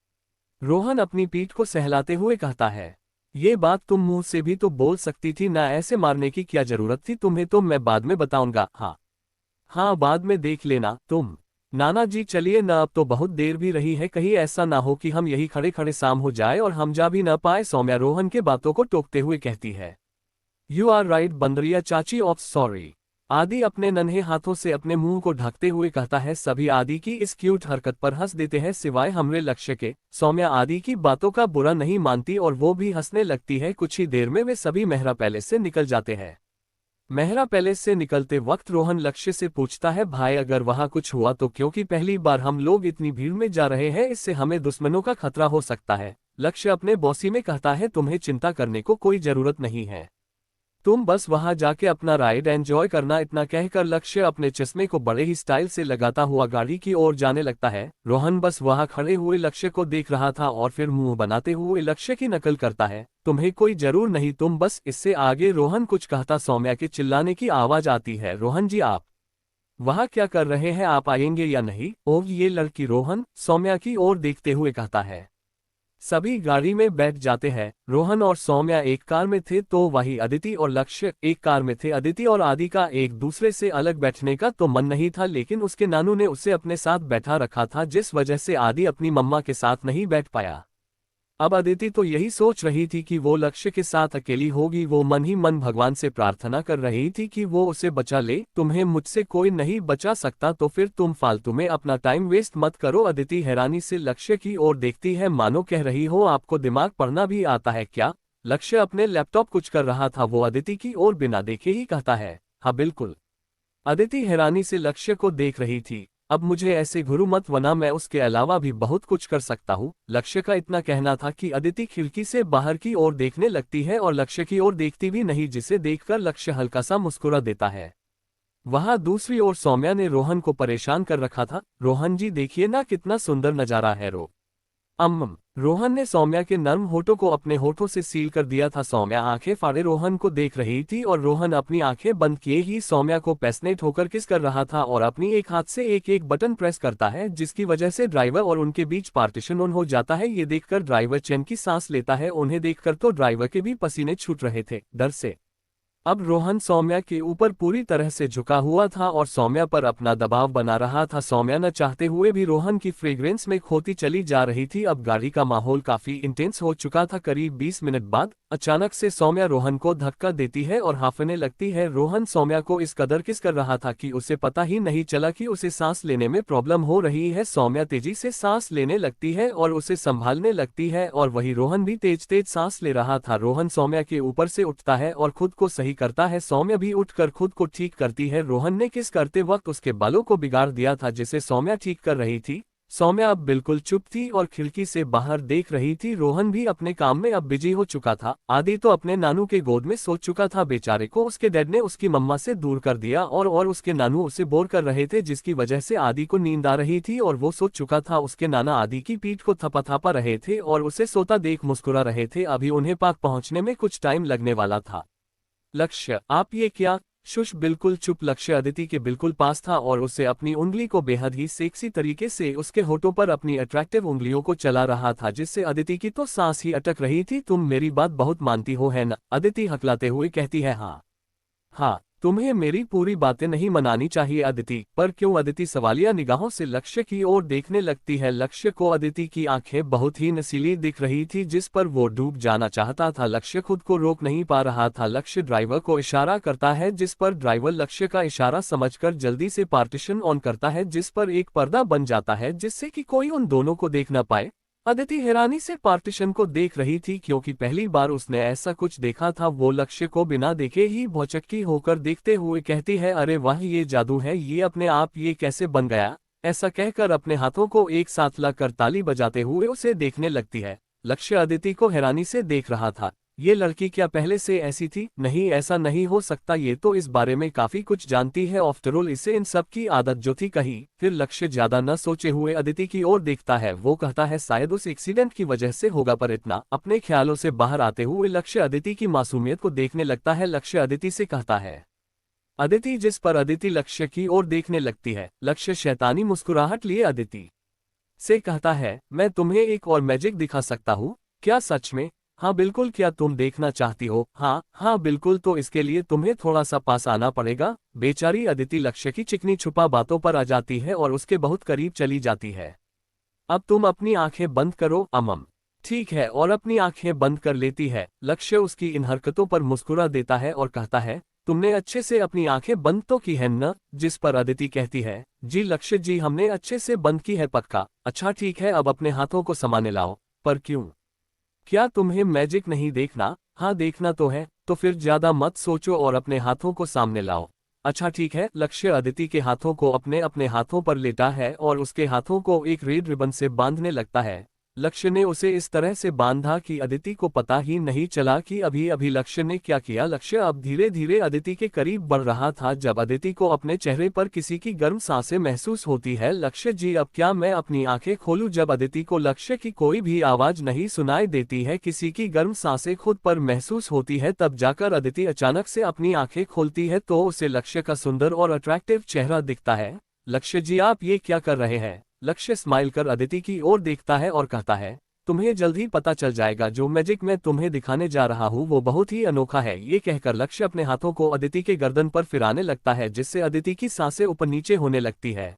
रोहन अपनी पीठ को सहलाते हुए कहता है, ये बात तुम मुंह से भी तो बोल सकती थी ना, ऐसे मारने की क्या जरूरत थी? तुम्हें तो मैं बाद में बताऊंगा। हाँ बाद में देख लेना तुम। नाना जी चलिए न, अब तो बहुत देर भी रही है, कहीं ऐसा ना हो कि हम यही खड़े खड़े शाम हो जाए और हम जा भी न पाए। सौम्या रोहन के बातों को टोकते हुए कहती है, यू आर राइट बंदरिया चाची, ऑफ सॉरी। आदि अपने नन्हे हाथों से अपने मुंह को ढकते हुए कहता है। सभी आदि की इस क्यूट हरकत पर हंस देते हैं, सिवाय हमरे लक्ष्य के। सौम्या आदि की बातों का बुरा नहीं मानती और वो भी हंसने लगती है। कुछ ही देर में वे सभी मेहरा पैलेस से निकल जाते हैं। मेहरा पैलेस से निकलते वक्त रोहन लक्ष्य से पूछता है, भाई अगर वहां कुछ हुआ तो? क्योंकि पहली बार हम लोग इतनी भीड़ में जा रहे हैं, इससे हमें दुश्मनों का खतरा हो सकता है। लक्ष्य अपने बॉसी में कहता है, तुम्हें चिंता करने को कोई जरूरत नहीं है, तुम बस वहां जाके अपना राइड एंजॉय करना। इतना कहकर लक्ष्य अपने चश्मे को बड़े ही स्टाइल से लगाता हुआ गाड़ी की ओर जाने लगता है। रोहन बस वहां खड़े हुए लक्ष्य को देख रहा था और फिर मुंह बनाते हुए लक्ष्य की नकल करता है, तुम्हें कोई जरूर नहीं, तुम बस। इससे आगे रोहन कुछ कहता, सौम्या के चिल्लाने की आवाज आती है, रोहन जी आप वहां क्या कर रहे हैं? आप आएंगे या नहीं? ओह ये लड़की, रोहन सौम्या की ओर देखते हुए कहता है। सभी गाड़ी में बैठ जाते हैं। रोहन और सौम्या एक कार में थे तो वही अदिति और लक्ष्य एक कार में थे। अदिति और आदि का एक दूसरे से अलग बैठने का तो मन नहीं था, लेकिन उसके नानू ने उसे अपने साथ बैठा रखा था, जिस वजह से आदि अपनी मम्मा के साथ नहीं बैठ पाया। अब अदिति तो यही सोच रही थी कि वो लक्ष्य के साथ अकेली होगी। वो मन ही मन भगवान से प्रार्थना कर रही थी कि वो उसे बचा ले। तुम्हें मुझसे कोई नहीं बचा सकता तो फिर तुम फालतू में अपना टाइम वेस्ट मत करो। अदिति हैरानी से लक्ष्य की ओर देखती है, मानो कह रही हो, आपको दिमाग पढ़ना भी आता है क्या? लक्ष्य अपने लैपटॉप कुछ कर रहा था, वो अदिति की ओर बिना देखे ही कहता है, हाँ बिल्कुल। अदिति हैरानी से लक्ष्य को देख रही थी। अब मुझे ऐसे घुरू मत, वरना मैं उसके अलावा भी बहुत कुछ कर सकता हूँ। लक्ष्य का इतना कहना था कि अदिति खिड़की से बाहर की ओर देखने लगती है और लक्ष्य की ओर देखती भी नहीं, जिसे देखकर लक्ष्य हल्का सा मुस्कुरा देता है। वहां दूसरी ओर सौम्या ने रोहन को परेशान कर रखा था। रोहन जी देखिए ना, कितना सुंदर नजारा है। रोहन ने सौम्या के नर्म होठों को अपने होठों से सील कर दिया था। सौम्या आंखें फाड़े रोहन को देख रही थी और रोहन अपनी आंखें बंद किए ही सौम्या को पैशनेट होकर किस कर रहा था और अपनी एक हाथ से एक एक बटन प्रेस करता है, जिसकी वजह से ड्राइवर और उनके बीच पार्टीशन ऑन हो जाता है। ये देखकर ड्राइवर चैन की सांस लेता है। उन्हें देखकर तो ड्राइवर के भी पसीने छूट रहे थे डर से। अब रोहन सौम्या के ऊपर पूरी तरह से झुका हुआ था और सौम्या पर अपना दबाव बना रहा था। सौम्या न चाहते हुए भी रोहन की फ्रेग्रेंस में खोती चली जा रही थी। अब गाड़ी का माहौल काफी इंटेंस हो चुका था। करीब 20 मिनट बाद अचानक से सौम्या रोहन को धक्का देती है और हांफने लगती है। रोहन सौम्या को इस कदर किस कर रहा था कि उसे पता ही नहीं चला कि उसे सांस लेने में प्रॉब्लम हो रही है। सौम्या तेजी से सांस लेने लगती है और उसे संभालने लगती है और वही रोहन भी तेज तेज सांस ले रहा था। रोहन सौम्या के ऊपर से उठता है और खुद को सही करता है। सौम्या भी उठकर खुद को ठीक करती है। रोहन ने किस करते वक्त उसके बालों को बिगाड़ दिया था, जिसे सौम्या ठीक कर रही थी। सौम्या अब बिल्कुल चुप थी और खिड़की से बाहर देख रही थी। रोहन भी अपने काम में अब बिजी हो चुका था। आदि तो अपने नानू के गोद में सो चुका था। बेचारे को उसके डैड ने उसकी मम्मा से दूर कर दिया और उसके नानू उसे बोर कर रहे थे, जिसकी वजह से आदि को नींद आ रही थी और वो सो चुका था। उसके नाना आदि की पीठ को थपथपा रहे थे और उसे सोता देख मुस्कुरा रहे थे। अभी उन्हें पार्क पहुंचने में कुछ टाइम लगने वाला था। लक्ष्य, आप ये क्या? शुश बिल्कुल चुप लक्ष्य अदिति के बिल्कुल पास था और उसे अपनी उंगली को बेहद ही सेक्सी तरीके से उसके होठों पर अपनी अट्रैक्टिव उंगलियों को चला रहा था, जिससे अदिति की तो सांस ही अटक रही थी। तुम मेरी बात बहुत मानती हो है ना? अदिति हकलाते हुए कहती है। हाँ हाँ, तुम्हें मेरी पूरी बातें नहीं मनानी चाहिए अदिति। पर क्यों? अदिति सवालिया निगाहों से लक्ष्य की ओर देखने लगती है। लक्ष्य को अदिति की आंखें बहुत ही नसीली दिख रही थी, जिस पर वो डूब जाना चाहता था। लक्ष्य खुद को रोक नहीं पा रहा था। लक्ष्य ड्राइवर को इशारा करता है, जिस पर ड्राइवर लक्ष्य का इशारा समझकर जल्दी से पार्टीशन ऑन करता है, जिस पर एक पर्दा बन जाता है जिससे कि कोई उन दोनों को देख न पाए। अदिति हैरानी से पार्टीशन को देख रही थी, क्योंकि पहली बार उसने ऐसा कुछ देखा था। वो लक्ष्य को बिना देखे ही भौचक्की होकर देखते हुए कहती है, अरे वाह, ये जादू है, ये अपने आप ये कैसे बन गया? ऐसा कहकर अपने हाथों को एक साथ लाकर ताली बजाते हुए उसे देखने लगती है। लक्ष्य अदिति को हैरानी से देख रहा था। ये लड़की क्या पहले से ऐसी थी? नहीं, ऐसा नहीं हो सकता, ये तो इस बारे में काफी कुछ जानती है। आफ्टर ऑल इसे इन सब की आदत जो थी कही। फिर लक्ष्य ज्यादा न सोचे हुए अदिति की ओर देखता है। वो कहता है, शायद उस एक्सीडेंट की वजह से होगा। पर इतना अपने ख्यालों से बाहर आते हुए लक्ष्य अदिति की मासूमियत को देखने लगता है। लक्ष्य अदिति से कहता है, अदिति, जिस पर अदिति लक्ष्य की ओर देखने लगती है। लक्ष्य शैतानी मुस्कुराहट लिए अदिति से कहता है, मैं तुम्हें एक और मैजिक दिखा सकता हूँ। क्या सच में? हाँ बिल्कुल, क्या तुम देखना चाहती हो? हाँ हाँ बिल्कुल, तो इसके लिए तुम्हें थोड़ा सा पास आना पड़ेगा। बेचारी अदिति लक्ष्य की चिकनी छुपा बातों पर आ जाती है और उसके बहुत करीब चली जाती है। अब तुम अपनी आंखें बंद करो अमम। ठीक है, और अपनी आंखें बंद कर लेती है। लक्ष्य उसकी इन हरकतों पर मुस्कुरा देता है और कहता है, तुमने अच्छे से अपनी आंखें बंद तो की है न? जिस पर अदिति कहती है, जी लक्ष्य जी, हमने अच्छे से बंद की है, पक्का। अच्छा ठीक है, अब अपने हाथों को समाने लाओ। पर क्यों? क्या तुम्हें मैजिक नहीं देखना? हाँ देखना तो है, तो फिर ज्यादा मत सोचो और अपने हाथों को सामने लाओ। अच्छा ठीक है। लक्ष्य अदिति के हाथों को अपने अपने हाथों पर लेटा है और उसके हाथों को एक रेड रिबन से बांधने लगता है। लक्ष्य ने उसे इस तरह से बांधा कि अदिति को पता ही नहीं चला कि अभी अभी लक्ष्य ने क्या किया। लक्ष्य अब धीरे धीरे अदिति के करीब बढ़ रहा था। जब अदिति को अपने चेहरे पर किसी की गर्म सांसें महसूस होती है, लक्ष्य जी अब क्या मैं अपनी आंखें खोलूं? जब अदिति को लक्ष्य की कोई भी आवाज नहीं सुनाई देती है, किसी की गर्म सांसें खुद पर महसूस होती है, तब जाकर अदिति अचानक से अपनी आंखें खोलती है तो उसे लक्ष्य का सुंदर और अट्रैक्टिव चेहरा दिखता है। लक्ष्य जी, आप ये क्या कर रहे हैं? लक्ष्य स्माइल कर अदिति की ओर देखता है और कहता है, तुम्हें जल्द ही पता चल जाएगा, जो मैजिक मैं तुम्हें दिखाने जा रहा हूँ वो बहुत ही अनोखा है। ये कहकर लक्ष्य अपने हाथों को अदिति के गर्दन पर फिराने लगता है, जिससे अदिति की सांसें ऊपर नीचे होने लगती है।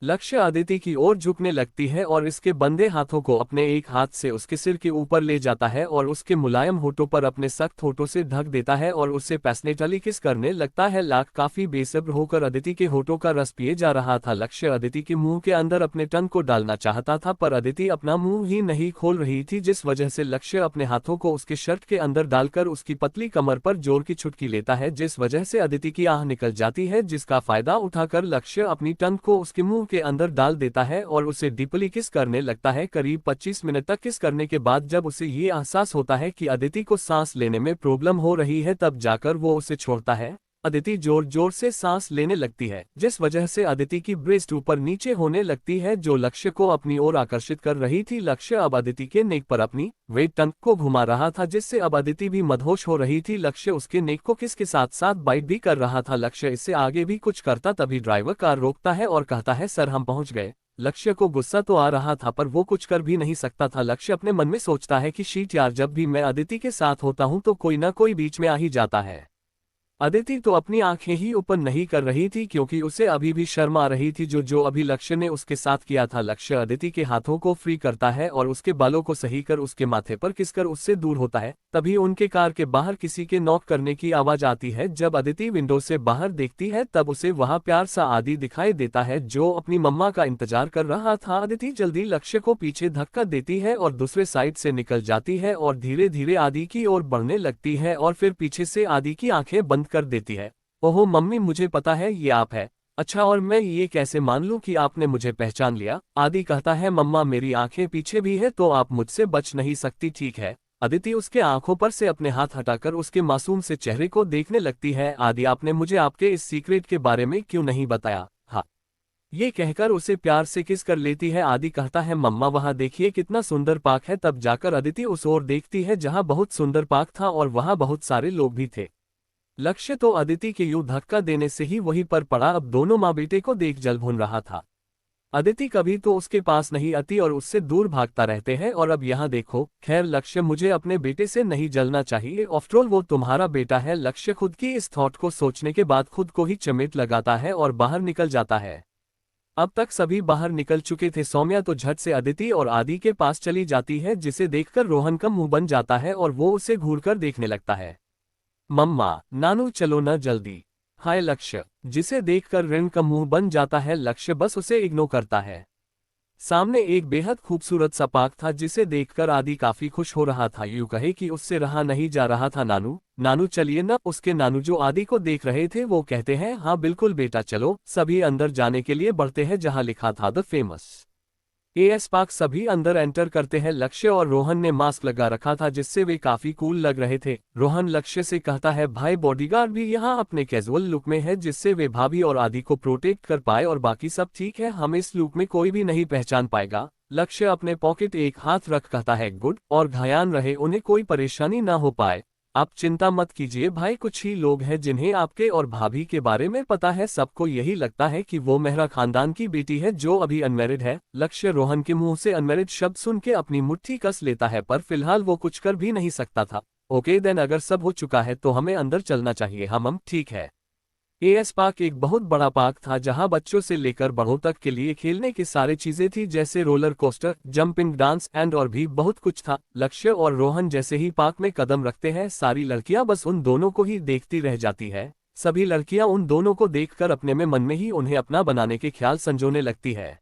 लक्ष्य अदिति की ओर झुकने लगती है और इसके बंधे हाथों को अपने एक हाथ से उसके सिर के ऊपर ले जाता है और उसके मुलायम होठों पर अपने सख्त होठों से ढक देता है और उससे पैशनेटली किस करने लगता है। लाख काफी बेसब्र होकर अदिति के होठों का रस पिए जा रहा था। लक्ष्य अदिति के मुंह के अंदर अपने टंग को डालना चाहता था, पर अदिति अपना मुंह ही नहीं खोल रही थी, जिस वजह से लक्ष्य अपने हाथों को उसके शर्ट के अंदर डालकर उसकी पतली कमर पर जोर की चुटकी लेता है, जिस वजह से अदिति की आह निकल जाती है, जिसका फायदा उठाकर लक्ष्य अपनी टंग को उसके मुंह के अंदर डाल देता है और उसे डीपली किस करने लगता है। करीब 25 मिनट तक किस करने के बाद जब उसे ये एहसास होता है कि अदिति को सांस लेने में प्रॉब्लम हो रही है, तब जाकर वो उसे छोड़ता है। अदिति जोर जोर से सांस लेने लगती है, जिस वजह से अदिति की ब्रेस्ट ऊपर नीचे होने लगती है, जो लक्ष्य को अपनी ओर आकर्षित कर रही थी। लक्ष्य अब अदिति के नेक पर अपनी वेट टंग को घुमा रहा था, जिससे अब अदिति भी मदहोश हो रही थी। लक्ष्य उसके नेक को किस के साथ साथ बाइट भी कर रहा था। लक्ष्य इससे आगे भी कुछ करता, तभी ड्राइवर कार रोकता है और कहता है, सर हम पहुंच गए। लक्ष्य को गुस्सा तो आ रहा था, पर वो कुछ कर भी नहीं सकता था। लक्ष्य अपने मन में सोचता है कि शीट यार, जब भी मैं अदिति के साथ होता हूं तो कोई ना कोई बीच में आ ही जाता है। अदिति तो अपनी आंखें ही ओपन नहीं कर रही थी, क्योंकि उसे अभी भी शर्म आ रही थी जो अभी लक्ष्य ने उसके साथ किया था। लक्ष्य अदिति के हाथों को फ्री करता है और उसके बालों को सही कर उसके माथे पर किसकर उससे दूर होता है। तभी उनके कार के बाहर किसी के नॉक करने की आवाज आती है। जब अदिति विंडो से बाहर देखती है, तब उसे वहां प्यार सा आदि दिखाई देता है, जो अपनी मम्मा का इंतजार कर रहा था। अदिति जल्दी लक्ष्य को पीछे धक्का देती है और दूसरे साइड से निकल जाती है और धीरे धीरे आदि की ओर बढ़ने लगती है और फिर पीछे से आदि की आंखें बंद कर देती है। ओहो मम्मी, मुझे पता है ये आप है। अच्छा, और मैं ये कैसे मान लूं कि आपने मुझे पहचान लिया? आदि कहता है, मम्मा मेरी आंखें पीछे भी है तो आप मुझसे बच नहीं सकती, ठीक है? अदिति उसके आंखों पर से अपने हाथ हटाकर उसके मासूम से चेहरे को देखने लगती है। आदि, आपने मुझे आपके इस सीक्रेट के बारे में क्यों नहीं बताया? हाँ, ये कहकर उसे प्यार से किस कर लेती है। आदि कहता है, मम्मा वहां देखिए कितना सुंदर पार्क है। तब जाकर अदिति उस ओर देखती है जहां बहुत सुंदर पार्क था और वहां बहुत सारे लोग भी थे। लक्ष्य तो अदिति के यूं धक्का देने से ही वहीं पर पड़ा। अब दोनों माँ बेटे को देख जल भून रहा था। अदिति कभी तो उसके पास नहीं आती और उससे दूर भागता रहते हैं, और अब यहाँ देखो। खैर लक्ष्य, मुझे अपने बेटे से नहीं जलना चाहिए, आफ्टरऑल वो तुम्हारा बेटा है। लक्ष्य खुद की इस थॉट को सोचने के बाद खुद को ही चमेट लगाता है और बाहर निकल जाता है। अब तक सभी बाहर निकल चुके थे। सौम्या तो झट से अदिति और आदि के पास चली जाती है, जिसे देखकर रोहन का मुंह बन जाता है और वो उसे घूरकर देखने लगता है। मम्मा, नानू चलो न जल्दी। हाय लक्ष्य, जिसे देखकर ऋण का मुंह बन जाता है। लक्ष्य बस उसे इग्नोर करता है। सामने एक बेहद खूबसूरत सा पार्क था जिसे देखकर आदि काफी खुश हो रहा था, यूं कहे कि उससे रहा नहीं जा रहा था। नानू, नानू चलिए न। उसके नानू जो आदि को देख रहे थे वो कहते हैं, हाँ बिल्कुल बेटा चलो। सभी अंदर जाने के लिए बढ़ते हैं जहां लिखा था द फेमस एएस पार्क। सभी अंदर एंटर करते हैं। लक्ष्य और रोहन ने मास्क लगा रखा था जिससे वे काफी कूल लग रहे थे। रोहन लक्ष्य से कहता है, भाई बॉडीगार्ड भी यहाँ अपने कैजुअल लुक में है जिससे वे भाभी और आदि को प्रोटेक्ट कर पाए, और बाकी सब ठीक है, हम इस लुक में कोई भी नहीं पहचान पाएगा। लक्ष्य अपने पॉकेट एक हाथ रख कहता है, गुड, और ध्यान रहे उन्हें कोई परेशानी ना हो पाए। आप चिंता मत कीजिए भाई, कुछ ही लोग हैं जिन्हें आपके और भाभी के बारे में पता है। सबको यही लगता है कि वो मेहरा खानदान की बेटी है जो अभी अनमैरिड है। लक्ष्य रोहन के मुंह से अनमैरिड शब्द सुन के अपनी मुट्ठी कस लेता है, पर फिलहाल वो कुछ कर भी नहीं सकता था। ओके देन, अगर सब हो चुका है तो हमें अंदर चलना चाहिए। हम ठीक है। एएस पार्क एक बहुत बड़ा पार्क था जहां बच्चों से लेकर बड़ों तक के लिए खेलने की सारी चीजें थी, जैसे roller coaster, jumping, dance and और भी बहुत कुछ था। लक्ष्य और रोहन जैसे ही पार्क में कदम रखते हैं, सारी लड़कियां बस उन दोनों को ही देखती रह जाती है। सभी लड़कियां उन दोनों को देखकर अपने में मन में ही उन्हें अपना बनाने के ख्याल संजोने लगती है।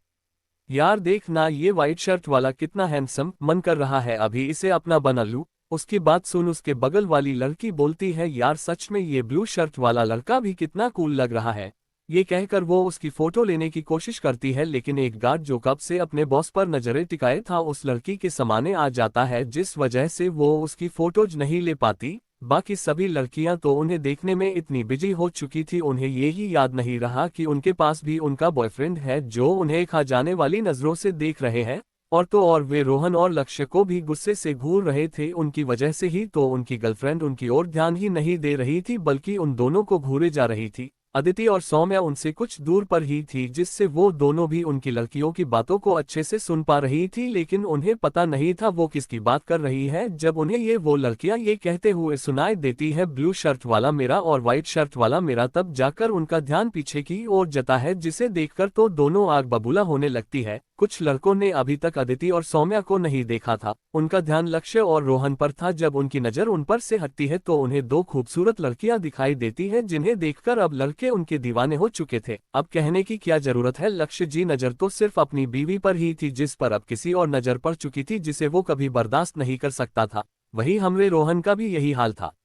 यार देख ना, ये व्हाइट शर्ट वाला कितना हैंडसम, मन कर रहा है अभी इसे अपना बना लूं। उसकी बात सुन उसके बगल वाली लड़की बोलती है, यार सच में ये ब्लू शर्ट वाला लड़का भी कितना कूल लग रहा है। ये कहकर वो उसकी फोटो लेने की कोशिश करती है, लेकिन एक गार्ड जो कब से अपने बॉस पर नजरें टिकाए था उस लड़की के सामने आ जाता है, जिस वजह से वो उसकी फोटोज नहीं ले पाती। बाकी सभी लड़कियां तो उन्हें देखने में इतनी बिजी हो चुकी थी, उन्हें ये ही याद नहीं रहा कि उनके पास भी उनका बॉयफ्रेंड है जो उन्हें खा जाने वाली नजरों से देख रहे हैं। और तो और वे रोहन और लक्ष्य को भी गुस्से से घूर रहे थे। उनकी वजह से ही तो उनकी गर्लफ्रेंड उनकी ओर ध्यान ही नहीं दे रही थी, बल्कि उन दोनों को घूरे जा रही थी। अदिति और सौम्या उनसे कुछ दूर पर ही थी, जिससे वो दोनों भी उनकी लड़कियों की बातों को अच्छे से सुन पा रही थी, लेकिन उन्हें पता नहीं था वो किसकी बात कर रही है। जब उन्हें ये वो लड़कियां ये कहते हुए सुनाई देती है, ब्लू शर्ट वाला मेरा और व्हाइट शर्ट वाला मेरा, तब जाकर उनका ध्यान पीछे की ओर जाता है, जिसे देखकर तो दोनों आग बबूला होने लगती है। कुछ लड़कों ने अभी तक अदिति और सौम्या को नहीं देखा था, उनका ध्यान लक्ष्य और रोहन पर था। जब उनकी नजर उन पर से हटती है तो उन्हें दो खूबसूरत लड़कियां दिखाई देती हैं, जिन्हें देखकर अब लड़के उनके दीवाने हो चुके थे। अब कहने की क्या जरूरत है, लक्ष्य जी नजर तो सिर्फ अपनी बीवी पर ही थी, जिस पर अब किसी और नजर पड़ चुकी थी जिसे वो कभी बर्दाश्त नहीं कर सकता था। वही हमरे रोहन का भी यही हाल था।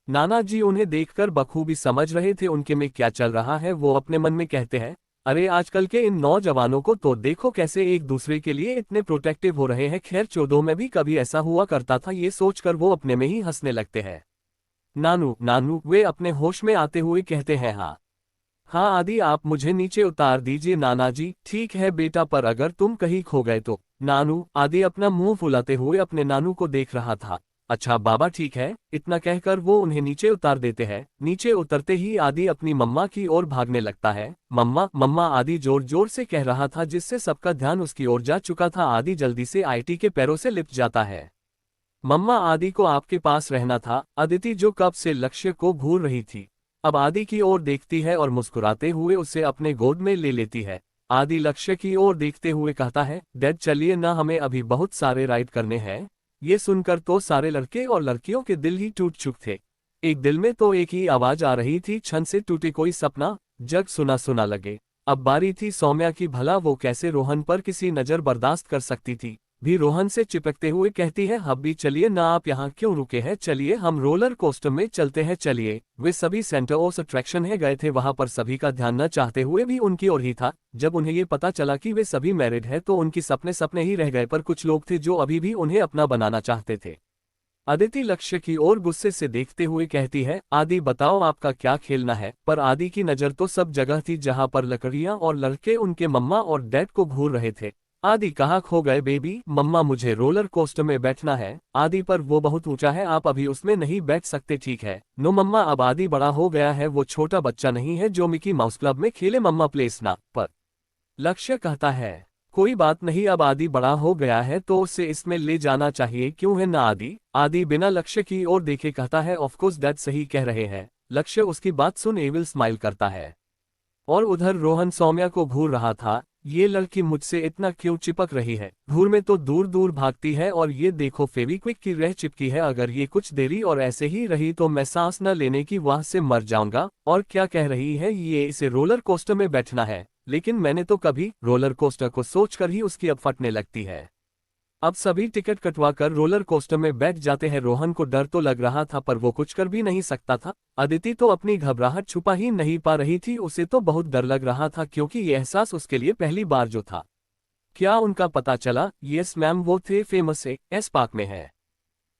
नाना जी उन्हें देखकर बखूबी समझ रहे थे उनके में क्या चल रहा है। वो अपने मन में कहते हैं, अरे आजकल के इन नौजवानों को तो देखो कैसे एक दूसरे के लिए इतने प्रोटेक्टिव हो रहे हैं। खैर चौदों में भी कभी ऐसा हुआ करता था, ये सोचकर वो अपने में ही हंसने लगते हैं। नानू नानू, वे अपने होश में आते हुए कहते हैं, हाँ हाँ आदि, आप मुझे नीचे उतार दीजिए। नाना जी ठीक है बेटा, पर अगर तुम कहीं खो गए तो। नानू, आदि अपना मुंह फुलाते हुए अपने नानू को देख रहा था। अच्छा बाबा ठीक है, इतना कहकर वो उन्हें नीचे उतार देते हैं। नीचे उतरते ही आदि अपनी मम्मा की ओर भागने लगता है। मम्मा मम्मा, आदि जोर जोर से कह रहा था, जिससे सबका ध्यान उसकी ओर जा चुका था। आदि जल्दी से आईटी के पैरों से लिपट जाता है। मम्मा, आदि को आपके पास रहना था। अदिति जो कब से लक्ष्य को घूर रही थी, अब आदि की ओर देखती है और मुस्कुराते हुए उसे अपने गोद में ले लेती है। आदि लक्ष्य की ओर देखते हुए कहता है, डैड चलिए ना, हमें अभी बहुत सारे राइड करने हैं। ये सुनकर तो सारे लड़के और लड़कियों के दिल ही टूट चुके थे। एक दिल में तो एक ही आवाज आ रही थी, क्षण से टूटे कोई सपना, जग सुना सुना लगे। अब बारी थी सौम्या की, भला वो कैसे रोहन पर किसी नजर बर्दाश्त कर सकती थी। भी रोहन से चिपकते हुए कहती है, हब्बी चलिए ना, आप यहाँ क्यों रुके हैं, चलिए हम रोलर कोस्टर में चलते हैं चलिए। वे सभी सेंटर ऑफ अट्रैक्शन है गए थे, वहां पर सभी का ध्यान न चाहते हुए भी उनकी ओर ही था। जब उन्हें ये पता चला कि वे सभी मैरिड है तो उनकी सपने सपने ही रह गए, पर कुछ लोग थे जो अभी भी उन्हें अपना बनाना चाहते थे। अदिति लक्ष्य की ओर गुस्से से देखते हुए कहती है, आदि बताओ आपका क्या खेलना है। पर आदि की नजर तो सब जगह थी जहां पर लकड़ियां और लड़के उनके मम्मा और डैड को घूर रहे थे। आदि कहाँ खो गए बेबी, मम्मा मुझे रोलर कोस्टर में बैठना है। आदि पर वो बहुत ऊंचा है, आप अभी उसमें नहीं बैठ सकते, ठीक है। नो मम्मा, अब आदि बड़ा हो गया है, वो छोटा बच्चा नहीं है जो मिकी माउस क्लब में खेले, मम्मा प्लीज ना। पर लक्ष्य कहता है, कोई बात नहीं, अब आदि बड़ा हो गया है तो उसे इसमें ले जाना चाहिए, क्यों है ना आदि। आदि बिना लक्ष्य की ओर देखे कहता है, ऑफ कोर्स डैड सही कह रहे हैं। लक्ष्य उसकी बात सुन एविल स्माइल करता है। और उधर रोहन सौम्या को घूर रहा था, ये लड़की मुझसे इतना क्यों चिपक रही है, घूर में तो दूर दूर भागती है, और ये देखो फेविक्विक की रह चिपकी है, अगर ये कुछ देरी और ऐसे ही रही तो मैं सांस न लेने की वाह से मर जाऊंगा। और क्या कह रही है ये, इसे रोलर कोस्टर में बैठना है, लेकिन मैंने तो कभी, रोलर कोस्टर को सोचकर ही उसकी अब फटने लगती है। अब सभी टिकट कटवा कर रोलर कोस्टर में बैठ जाते हैं। रोहन को डर तो लग रहा था पर वो कुछ कर भी नहीं सकता था। अदिति तो अपनी घबराहट छुपा ही नहीं पा रही थी, उसे तो बहुत डर लग रहा था क्योंकि ये एहसास उसके लिए पहली बार जो था। क्या उनका पता चला? यस मैम, वो थे फेमस एस पार्क में है।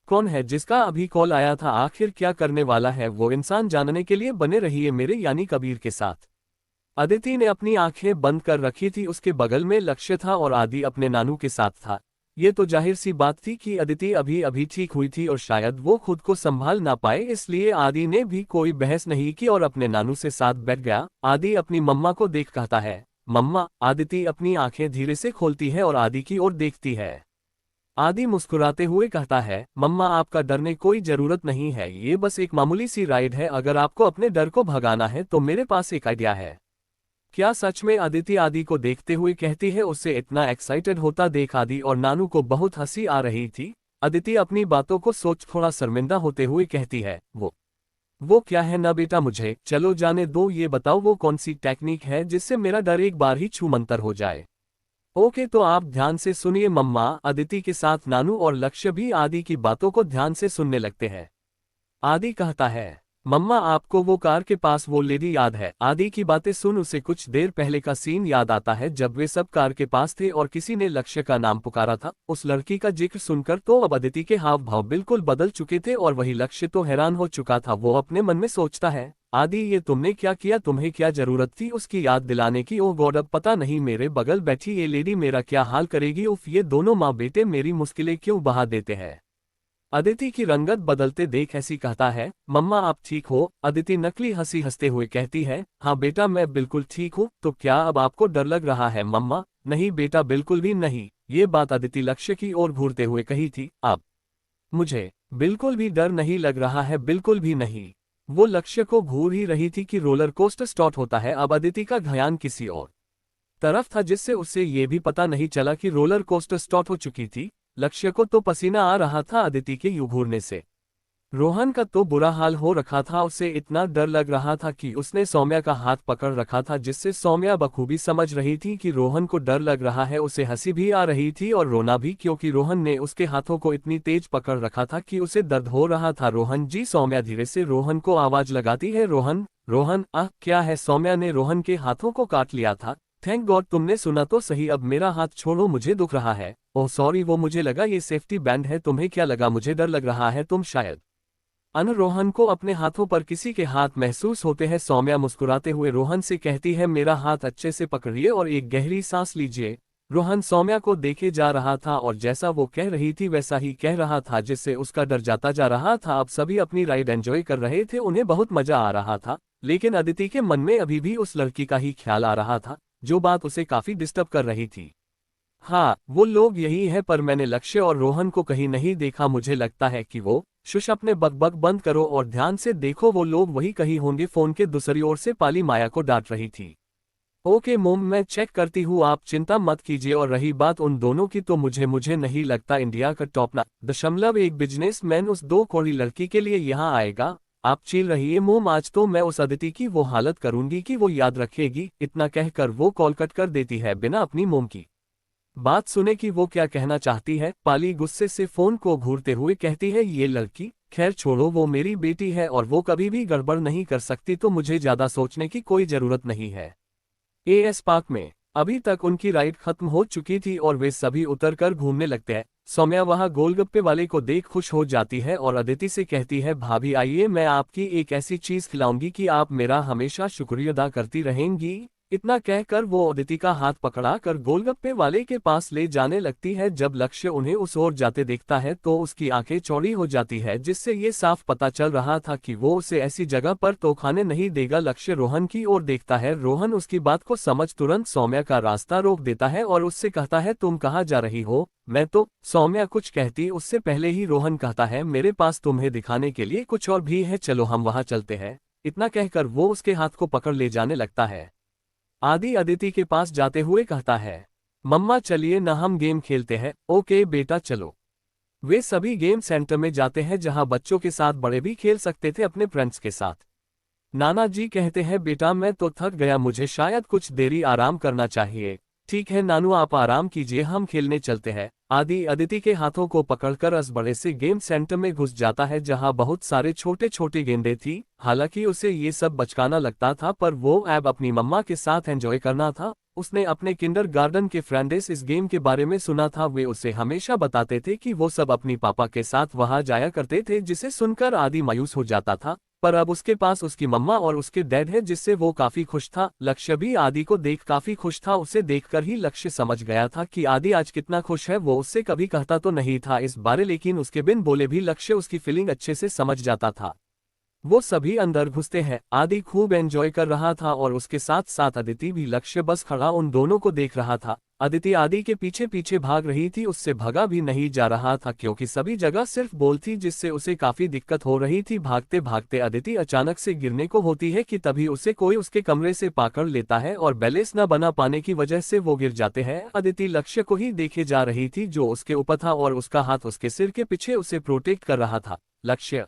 कौन है जिसका अभी कॉल आया था, आखिर क्या करने वाला है वो इंसान, जानने के लिए बने रहिए मेरे यानी कबीर के साथ। अदिति ने अपनी आंखें बंद कर रखी थी, उसके बगल में लक्ष्य था और आदि अपने नानू के साथ था। ये तो जाहिर सी बात थी कि अदिति अभी अभी ठीक हुई थी और शायद वो खुद को संभाल ना पाए, इसलिए आदि ने भी कोई बहस नहीं की और अपने नानू से साथ बैठ गया। आदि अपनी मम्मा को देख कहता है, मम्मा। आदिति अपनी आंखें धीरे से खोलती है और आदि की ओर देखती है। आदि मुस्कुराते हुए कहता है, मम्मा आपका डरने कोई जरूरत नहीं है, ये बस एक मामूली सी राइड है, अगर आपको अपने डर को भगाना है तो मेरे पास एक आइडिया है। क्या सच में? अदिति आदि को देखते हुए कहती है। उसे इतना एक्साइटेड होता देख आदि और नानू को बहुत हंसी आ रही थी। अदिति अपनी बातों को सोच थोड़ा शर्मिंदा होते हुए कहती है, वो क्या है ना बेटा, मुझे चलो जाने दो, ये बताओ वो कौन सी टेक्निक है जिससे मेरा डर एक बार ही छूमंतर हो जाए। ओके तो आप ध्यान से सुनिए मम्मा। अदिति के साथ नानू और लक्ष्य भी आदि की बातों को ध्यान से सुनने लगते हैं। आदि कहता है, मम्मा आपको वो कार के पास वो लेडी याद है? आदि की बातें सुन उसे कुछ देर पहले का सीन याद आता है जब वे सब कार के पास थे और किसी ने लक्ष्य का नाम पुकारा था। उस लड़की का जिक्र सुनकर तो अब अदिति के हाव भाव बिल्कुल बदल चुके थे और वही लक्ष्य तो हैरान हो चुका था। वो अपने मन में सोचता है, आदि ये तुमने क्या किया, तुम्हें क्या जरूरत थी उसकी याद दिलाने की? ओ गॉड, अब पता नहीं मेरे बगल बैठी ये लेडी मेरा क्या हाल करेगी। उफ, ये दोनों माँ बेटे मेरी मुश्किलें क्यों बहा देते हैं। अदिति की रंगत बदलते देख ऐसी कहता है, मम्मा आप ठीक हो? अदिति नकली हंसी हंसते हुए कहती है, हाँ बेटा मैं बिल्कुल ठीक हूँ। तो क्या अब आपको डर लग रहा है? मम्मा नहीं बेटा, बिल्कुल भी नहीं। ये बात अदिति लक्ष्य की ओर घूरते हुए कही थी। अब मुझे बिल्कुल भी डर नहीं लग रहा है, बिल्कुल भी नहीं। वो लक्ष्य को घूर ही रही थी कि रोलर कोस्टर स्टार्ट होता है। अब अदिति का ध्यान किसी और तरफ था जिससे उसे ये भी पता नहीं चला कि रोलर कोस्टर स्टार्ट हो चुकी थी। लक्ष्य को तो पसीना आ रहा था अदिति के यूं घूरने से। रोहन का तो बुरा हाल हो रखा था, उसे इतना डर लग रहा था कि उसने सौम्या का हाथ पकड़ रखा था, जिससे सौम्या बखूबी समझ रही थी कि रोहन को डर लग रहा है। उसे हंसी भी आ रही थी और रोना भी, क्योंकि रोहन ने उसके हाथों को इतनी तेज पकड़ रखा था कि उसे दर्द हो रहा था। रोहन जी, सौम्या धीरे से रोहन को आवाज लगाती है, रोहन रोहन। क्या है? सौम्या ने रोहन के हाथों को काट लिया था। थैंक गॉड तुमने सुना तो सही, अब मेरा हाथ छोड़ो, मुझे दुख रहा है। ओह सॉरी, वो मुझे लगा ये सेफ्टी बैंड है। तुम्हें क्या लगा मुझे डर लग रहा है? तुम शायद रोहन को अपने हाथों पर किसी के हाथ महसूस होते हैं। सौम्या मुस्कुराते हुए रोहन से कहती है, मेरा हाथ अच्छे से पकड़िए और एक गहरी सांस लीजिए। रोहन सौम्या को देखे जा रहा था और जैसा वो कह रही थी वैसा ही कह रहा था, जिससे उसका डर जाता जा रहा था। अब सभी अपनी राइड एंजॉय कर रहे थे, उन्हें बहुत मजा आ रहा था, लेकिन अदिति के मन में अभी भी उस लड़की का ही ख्याल आ रहा था, जो बात उसे काफी डिस्टर्ब कर रही थी। हाँ वो लोग यही है, पर मैंने लक्ष्य और रोहन को कहीं नहीं देखा। मुझे लगता है कि वो शुश, अपने बकबक बंद करो और ध्यान से देखो, वो लोग वही कहीं होंगे। फोन के दूसरी ओर से पाली माया को डांट रही थी। ओके मोम, मैं चेक करती हूँ, आप चिंता मत कीजिए। और रही बात उन दोनों की, तो मुझे नहीं लगता इंडिया का टॉप .1 बिजनेसमैन उस 2 करोड़ लड़की के लिए यहाँ आएगा। आप चिल रहिए मोम, आज तो मैं उस अदिति की वो हालत करूंगी कि वो याद रखेगी। इतना कहकर वो कॉल कट कर देती है बिना अपनी मोम की बात सुने कि वो क्या कहना चाहती है, पाली गुस्से से फोन को घूरते हुए कहती है, ये लड़की, खैर छोड़ो, वो मेरी बेटी है और वो कभी भी गड़बड़ नहीं कर सकती, तो मुझे ज्यादा सोचने की कोई जरूरत नहीं है। एएस पार्क में अभी तक उनकी राइड खत्म हो चुकी थी और वे सभी उतर कर घूमने लगते हैं। सौम्या वहां गोलगप्पे वाले को देख खुश हो जाती है और अदिति से कहती है, भाभी आइए, मैं आपकी एक ऐसी चीज खिलाऊंगी कि आप मेरा हमेशा शुक्रिया अदा करती रहेंगी। इतना कहकर वो अदिति का हाथ पकड़ा कर गोलगप्पे वाले के पास ले जाने लगती है। जब लक्ष्य उन्हें उस ओर जाते देखता है तो उसकी आंखें चौड़ी हो जाती है, जिससे ये साफ पता चल रहा था कि वो उसे ऐसी जगह पर तो खाने नहीं देगा। लक्ष्य रोहन की ओर देखता है। रोहन उसकी बात को समझ तुरंत सौम्या का रास्ता रोक देता है और उससे कहता है, तुम कहाँ जा रही हो? मैं तो, सौम्या कुछ कहती उससे पहले ही रोहन कहता है, मेरे पास तुम्हें दिखाने के लिए कुछ और भी है, चलो हम वहां चलते हैं। इतना कहकर वो उसके हाथ को पकड़ ले जाने लगता है। आदि अदिति के पास जाते हुए कहता है, मम्मा चलिए ना, हम गेम खेलते हैं। ओके बेटा चलो। वे सभी गेम सेंटर में जाते हैं जहां बच्चों के साथ बड़े भी खेल सकते थे अपने फ्रेंड्स के साथ। नाना जी कहते हैं, बेटा मैं तो थक गया, मुझे शायद कुछ देरी आराम करना चाहिए। ठीक है नानू, आप आराम कीजिए, हम खेलने चलते हैं। आदि अदिति के हाथों को पकड़कर अस बड़े से गेम सेंटर में घुस जाता है जहां बहुत सारे छोटे छोटे गेंदें थी। हालांकि उसे ये सब बचकाना लगता था, पर वो अब अपनी मम्मा के साथ एंजॉय करना था। उसने अपने किंडरगार्टन के फ्रेंड्स इस गेम के बारे में सुना था, वे उसे हमेशा बताते थे कि वो सब अपनी पापा के साथ वहां जाया करते थे, जिसे सुनकर आदि मायूस हो जाता था। पर अब उसके पास उसकी मम्मा और उसके डैड है, जिससे वो काफी खुश था। लक्ष्य भी आदि को देख काफी खुश था। उसे देखकर ही लक्ष्य समझ गया था कि आदि आज कितना खुश है। वो उससे कभी कहता तो नहीं था इस बारे, लेकिन उसके बिन बोले भी लक्ष्य उसकी फीलिंग अच्छे से समझ जाता था। वो सभी अंदर घुसते हैं। आदि खूब एंजॉय कर रहा था और उसके साथ साथ अदिति भी। लक्ष्य बस खड़ा उन दोनों को देख रहा था। अदिति आदि के पीछे पीछे भाग रही थी, उससे भगा भी नहीं जा रहा था क्योंकि सभी जगह सिर्फ बोल थी, जिससे उसे काफी दिक्कत हो रही थी। भागते भागते अदिति अचानक से गिरने को होती है कि तभी उसे कोई उसके कमरे से पकड़ लेता है और बैलेंस न बना पाने की वजह से वो गिर जाते हैं। अदिति लक्ष्य को ही देखे जा रही थी जो उसके ऊपर था और उसका हाथ उसके सिर के पीछे उसे प्रोटेक्ट कर रहा था। लक्ष्य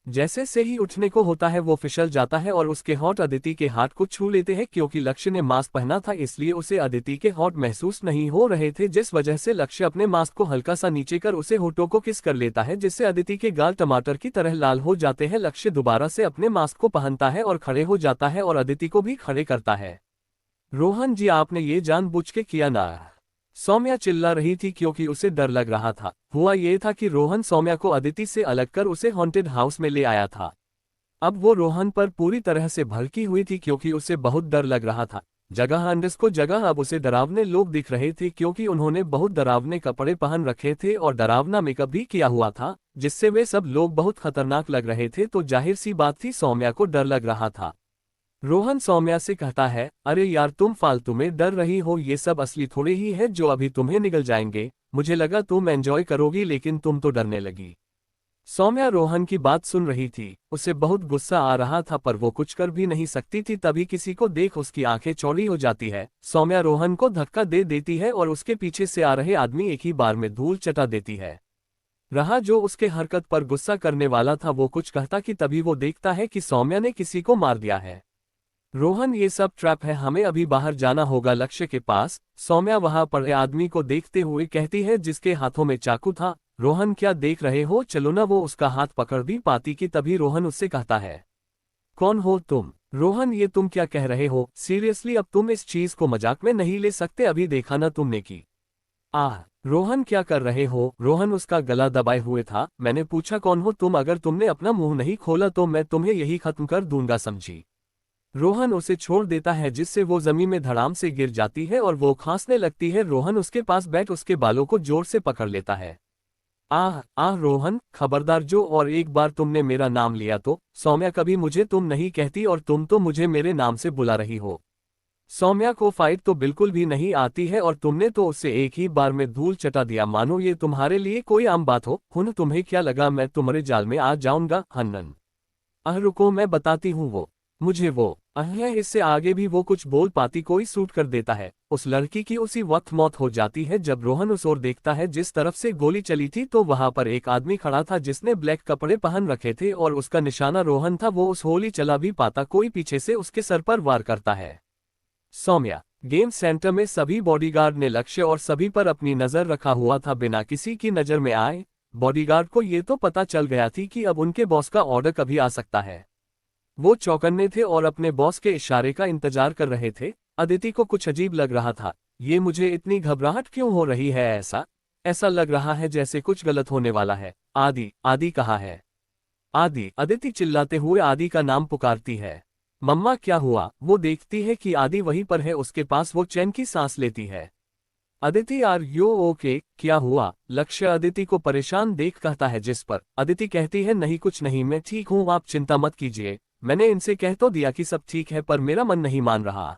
जैसे से ही उठने को होता है वो फिसल जाता है और उसके होंठ अदिति के हाथ को छू लेते हैं। क्योंकि लक्ष्य ने मास्क पहना था इसलिए उसे अदिति के होंठ महसूस नहीं हो रहे थे, जिस वजह से लक्ष्य अपने मास्क को हल्का सा नीचे कर उसे होठों को किस कर लेता है, जिससे अदिति के गाल टमाटर की तरह लाल हो जाते हैं। लक्ष्य दोबारा से अपने मास्क को पहनता है और खड़े हो जाता है और अदिति को भी खड़े करता है। रोहन जी, आपने ये जानबूझ के किया ना? सौम्या चिल्ला रही थी क्योंकि उसे डर लग रहा था। हुआ ये था कि रोहन सौम्या को अदिति से अलग कर उसे हॉन्टेड हाउस में ले आया था। अब वो रोहन पर पूरी तरह से भड़की हुई थी क्योंकि उसे बहुत डर लग रहा था। जगह अंडस को जगह अब उसे डरावने लोग दिख रहे थे क्योंकि उन्होंने बहुत डरावने कपड़े पहन रखे थे और डरावना मेकअप भी किया हुआ था, जिससे वे सब लोग बहुत खतरनाक लग रहे थे। तो जाहिर सी बात थी सौम्या को डर लग रहा था। रोहन सौम्या से कहता है, अरे यार तुम फालतू में डर रही हो, ये सब असली थोड़े ही है जो अभी तुम्हें निगल जाएंगे। मुझे लगा तुम एंजॉय करोगी लेकिन तुम तो डरने लगी। सौम्या रोहन की बात सुन रही थी, उसे बहुत गुस्सा आ रहा था पर वो कुछ कर भी नहीं सकती थी। तभी किसी को देख उसकी आंखें चौड़ी हो जाती है। सौम्या रोहन को धक्का दे देती है और उसके पीछे से आ रहे आदमी एक ही बार में धूल चटा देती है। रहा जो उसके हरकत पर गुस्सा करने वाला था वो कुछ कहता कि तभी वो देखता है कि सौम्या ने किसी को मार दिया है। रोहन, ये सब ट्रैप है, हमें अभी बाहर जाना होगा लक्ष्य के पास। सौम्या वहां पड़े आदमी को देखते हुए कहती है जिसके हाथों में चाकू था। रोहन, क्या देख रहे हो, चलो ना। वो उसका हाथ पकड़ भी पाती कि तभी रोहन उससे कहता है, कौन हो तुम? रोहन, ये तुम क्या कह रहे हो? सीरियसली अब तुम इस चीज को मजाक में नहीं ले सकते, अभी देखा ना तुमने की। रोहन क्या कर रहे हो? रोहन उसका गला दबाए हुए था। मैंने पूछा कौन हो तुम? अगर तुमने अपना मुंह नहीं खोला तो मैं तुम्हें यही खत्म कर दूंगा, समझी? रोहन उसे छोड़ देता है जिससे वो जमीन में धड़ाम से गिर जाती है और वो खांसने लगती है। रोहन उसके पास बैठ उसके बालों को जोर से पकड़ लेता है। रोहन, खबरदार, जो और एक बार तुमने मेरा नाम लिया तो सौम्या कभी मुझे तुम नहीं कहती और तुम तो मुझे मेरे नाम से बुला रही हो। सौम्या को फाइट तो बिल्कुल भी नहीं आती है और तुमने तो उससे एक ही बार में धूल चटा दिया, मानो ये तुम्हारे लिए कोई आम बात हो। तुम्हें क्या लगा मैं तुम्हारे जाल में आ जाऊंगा? हन्नन, रुको, मैं बताती हूँ। वो इससे आगे भी वो कुछ बोल पाती कोई सूट कर देता है। उस लड़की की उसी वक्त मौत हो जाती है। जब रोहन उस ओर देखता है जिस तरफ से गोली चली थी तो वहां पर एक आदमी खड़ा था जिसने ब्लैक कपड़े पहन रखे थे और उसका निशाना रोहन था। वो उस होली चला भी पाता कोई पीछे से उसके सर पर वार करता है। सौम्या। गेम सेंटर में सभी बॉडीगार्ड ने लक्ष्य और सभी पर अपनी नजर रखा हुआ था बिना किसी की नजर में आए। बॉडीगार्ड को ये तो पता चल गया थी कि अब उनके बॉस का ऑर्डर कभी आ सकता है। वो चौकन्ने थे और अपने बॉस के इशारे का इंतजार कर रहे थे। अदिति को कुछ अजीब लग रहा था। ये मुझे इतनी घबराहट क्यों हो रही है? ऐसा ऐसा लग रहा है जैसे कुछ गलत होने वाला है। आदि, आदि कहाँ है? आदि। अदिति चिल्लाते हुए आदि का नाम पुकारती है। मम्मा क्या हुआ? वो देखती है कि आदि वहीं पर है, उसके पास वो चैन की सांस लेती है। Aditi, are you okay? क्या हुआ? लक्ष्य अदिति को परेशान देख कहता है, जिस पर अदिति कहती है नहीं कुछ नहीं, मैं ठीक हूँ, आप चिंता मत कीजिए। मैंने इनसे कह तो दिया कि सब ठीक है पर मेरा मन नहीं मान रहा।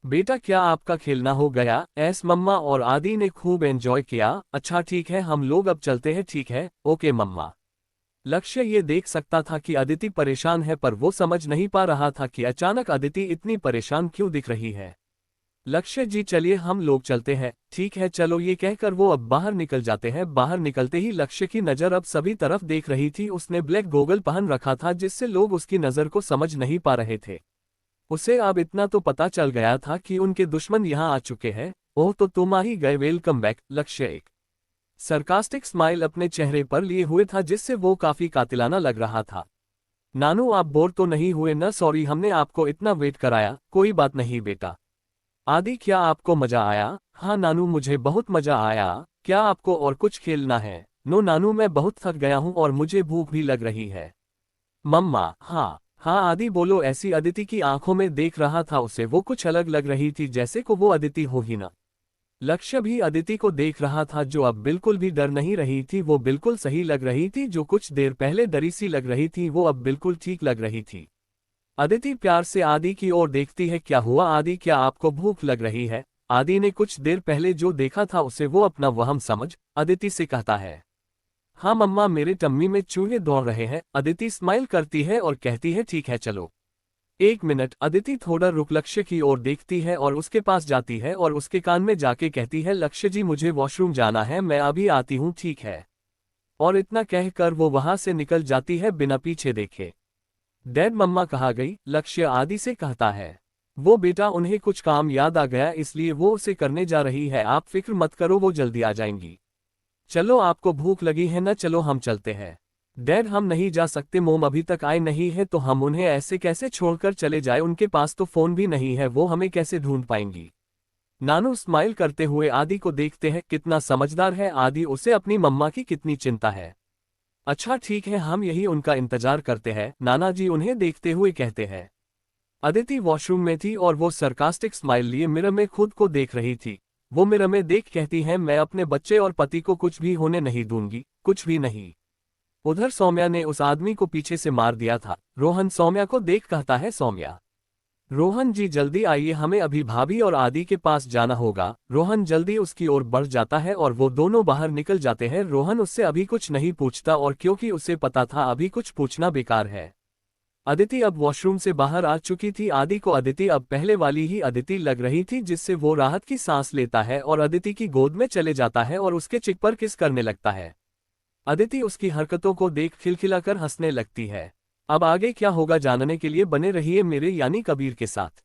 बेटा क्या आपका खेलना हो गया? एस मम्मा, और आदि ने खूब एंजॉय किया। अच्छा ठीक है, हम लोग अब चलते हैं। ठीक है, ओके मम्मा। लक्ष्य ये देख सकता था कि अदिति परेशान है पर वो समझ नहीं पा रहा था कि अचानक अदिति इतनी परेशान क्यों दिख रही है। लक्ष्य जी चलिए हम लोग चलते हैं। ठीक है चलो, ये कहकर वो अब बाहर निकल जाते हैं। बाहर निकलते ही लक्ष्य की नज़र अब सभी तरफ देख रही थी। उसने ब्लैक गोगल पहन रखा था जिससे लोग उसकी नज़र को समझ नहीं पा रहे थे। उसे अब इतना तो पता चल गया था कि उनके दुश्मन यहाँ आ चुके हैं। ओह तो तुम आ ही गए, वेलकम बैक। लक्ष्य एक सरकास्टिक स्माइल अपने चेहरे पर लिए हुए था जिससे वो काफी कातिलाना लग रहा था। नानू आप बोर तो नहीं हुए ना? सॉरी हमने आपको इतना वेट कराया। कोई बात नहीं बेटा। आदि क्या आपको मजा आया? हाँ नानू मुझे बहुत मजा आया। क्या आपको और कुछ खेलना है? नो नानू मैं बहुत थक गया हूँ और मुझे भूख भी लग रही है। मम्मा हाँ हाँ आदि बोलो। ऐसी अदिति की आंखों में देख रहा था उसे, वो कुछ अलग लग रही थी जैसे को वो अदिति हो ही ना। लक्ष्य भी अदिति को देख रहा था जो अब बिल्कुल भी डर नहीं रही थी। वो बिल्कुल सही लग रही थी। जो कुछ देर पहले डरी सी लग रही थी वो अब बिल्कुल ठीक लग रही थी। अदिति प्यार से आदि की ओर देखती है। क्या हुआ आदि, क्या आपको भूख लग रही है? आदि ने कुछ देर पहले जो देखा था उसे वो अपना वहम समझ अदिति से कहता है। हाँ मम्मा मेरे टम्मी में चूहे दौड़ रहे हैं। अदिति स्माइल करती है और कहती है ठीक है चलो। एक मिनट। अदिति थोड़ा रुक लक्ष्य की ओर देखती है और उसके पास जाती है और उसके कान में जाके कहती है लक्ष्य जी मुझे वॉशरूम जाना है, मैं अभी आती हूँ। ठीक है। और इतना कहकर वो वहां से निकल जाती है बिना पीछे देखे। डैड मम्मा कहाँ गई? लक्ष्य आदि से कहता है। वो बेटा उन्हें कुछ काम याद आ गया इसलिए वो उसे करने जा रही है। आप फिक्र मत करो, वो जल्दी आ जाएंगी। चलो आपको भूख लगी है ना, चलो हम चलते हैं। डैड हम नहीं जा सकते, मोम अभी तक आए नहीं है तो हम उन्हें ऐसे कैसे छोड़कर चले जाए? उनके पास तो फोन भी नहीं है, वो हमें कैसे ढूंढ पाएंगी? नानू स्माइल करते हुए आदि को देखते हैं। कितना समझदार है आदि, उसे अपनी मम्मा की कितनी चिंता है। अच्छा ठीक है, हम यही उनका इंतजार करते हैं। नाना जी उन्हें देखते हुए कहते हैं। अदिति वॉशरूम में थी और वो सरकास्टिक स्माइल लिए मिरर में खुद को देख रही थी। वो मिरर में देख कहती है मैं अपने बच्चे और पति को कुछ भी होने नहीं दूंगी, कुछ भी नहीं। उधर सौम्या ने उस आदमी को पीछे से मार दिया था। रोहन सौम्या को देख कहता है। सौम्या रोहन जी जल्दी आइए, हमें अभी भाभी और आदि के पास जाना होगा। रोहन जल्दी उसकी ओर बढ़ जाता है और वो दोनों बाहर निकल जाते हैं। रोहन उससे अभी कुछ नहीं पूछता और क्योंकि उसे पता था अभी कुछ पूछना बेकार है। अदिति अब वॉशरूम से बाहर आ चुकी थी। आदि को अदिति अब पहले वाली ही अदिति लग रही थी जिससे वो राहत की सांस लेता है और अदिति की गोद में चले जाता है और उसके चिक पर किस करने लगता है। अदिति उसकी हरकतों को देख खिलखिलाकर हंसने लगती है। अब आगे क्या होगा जानने के लिए बने रहिए मेरे यानी कबीर के साथ।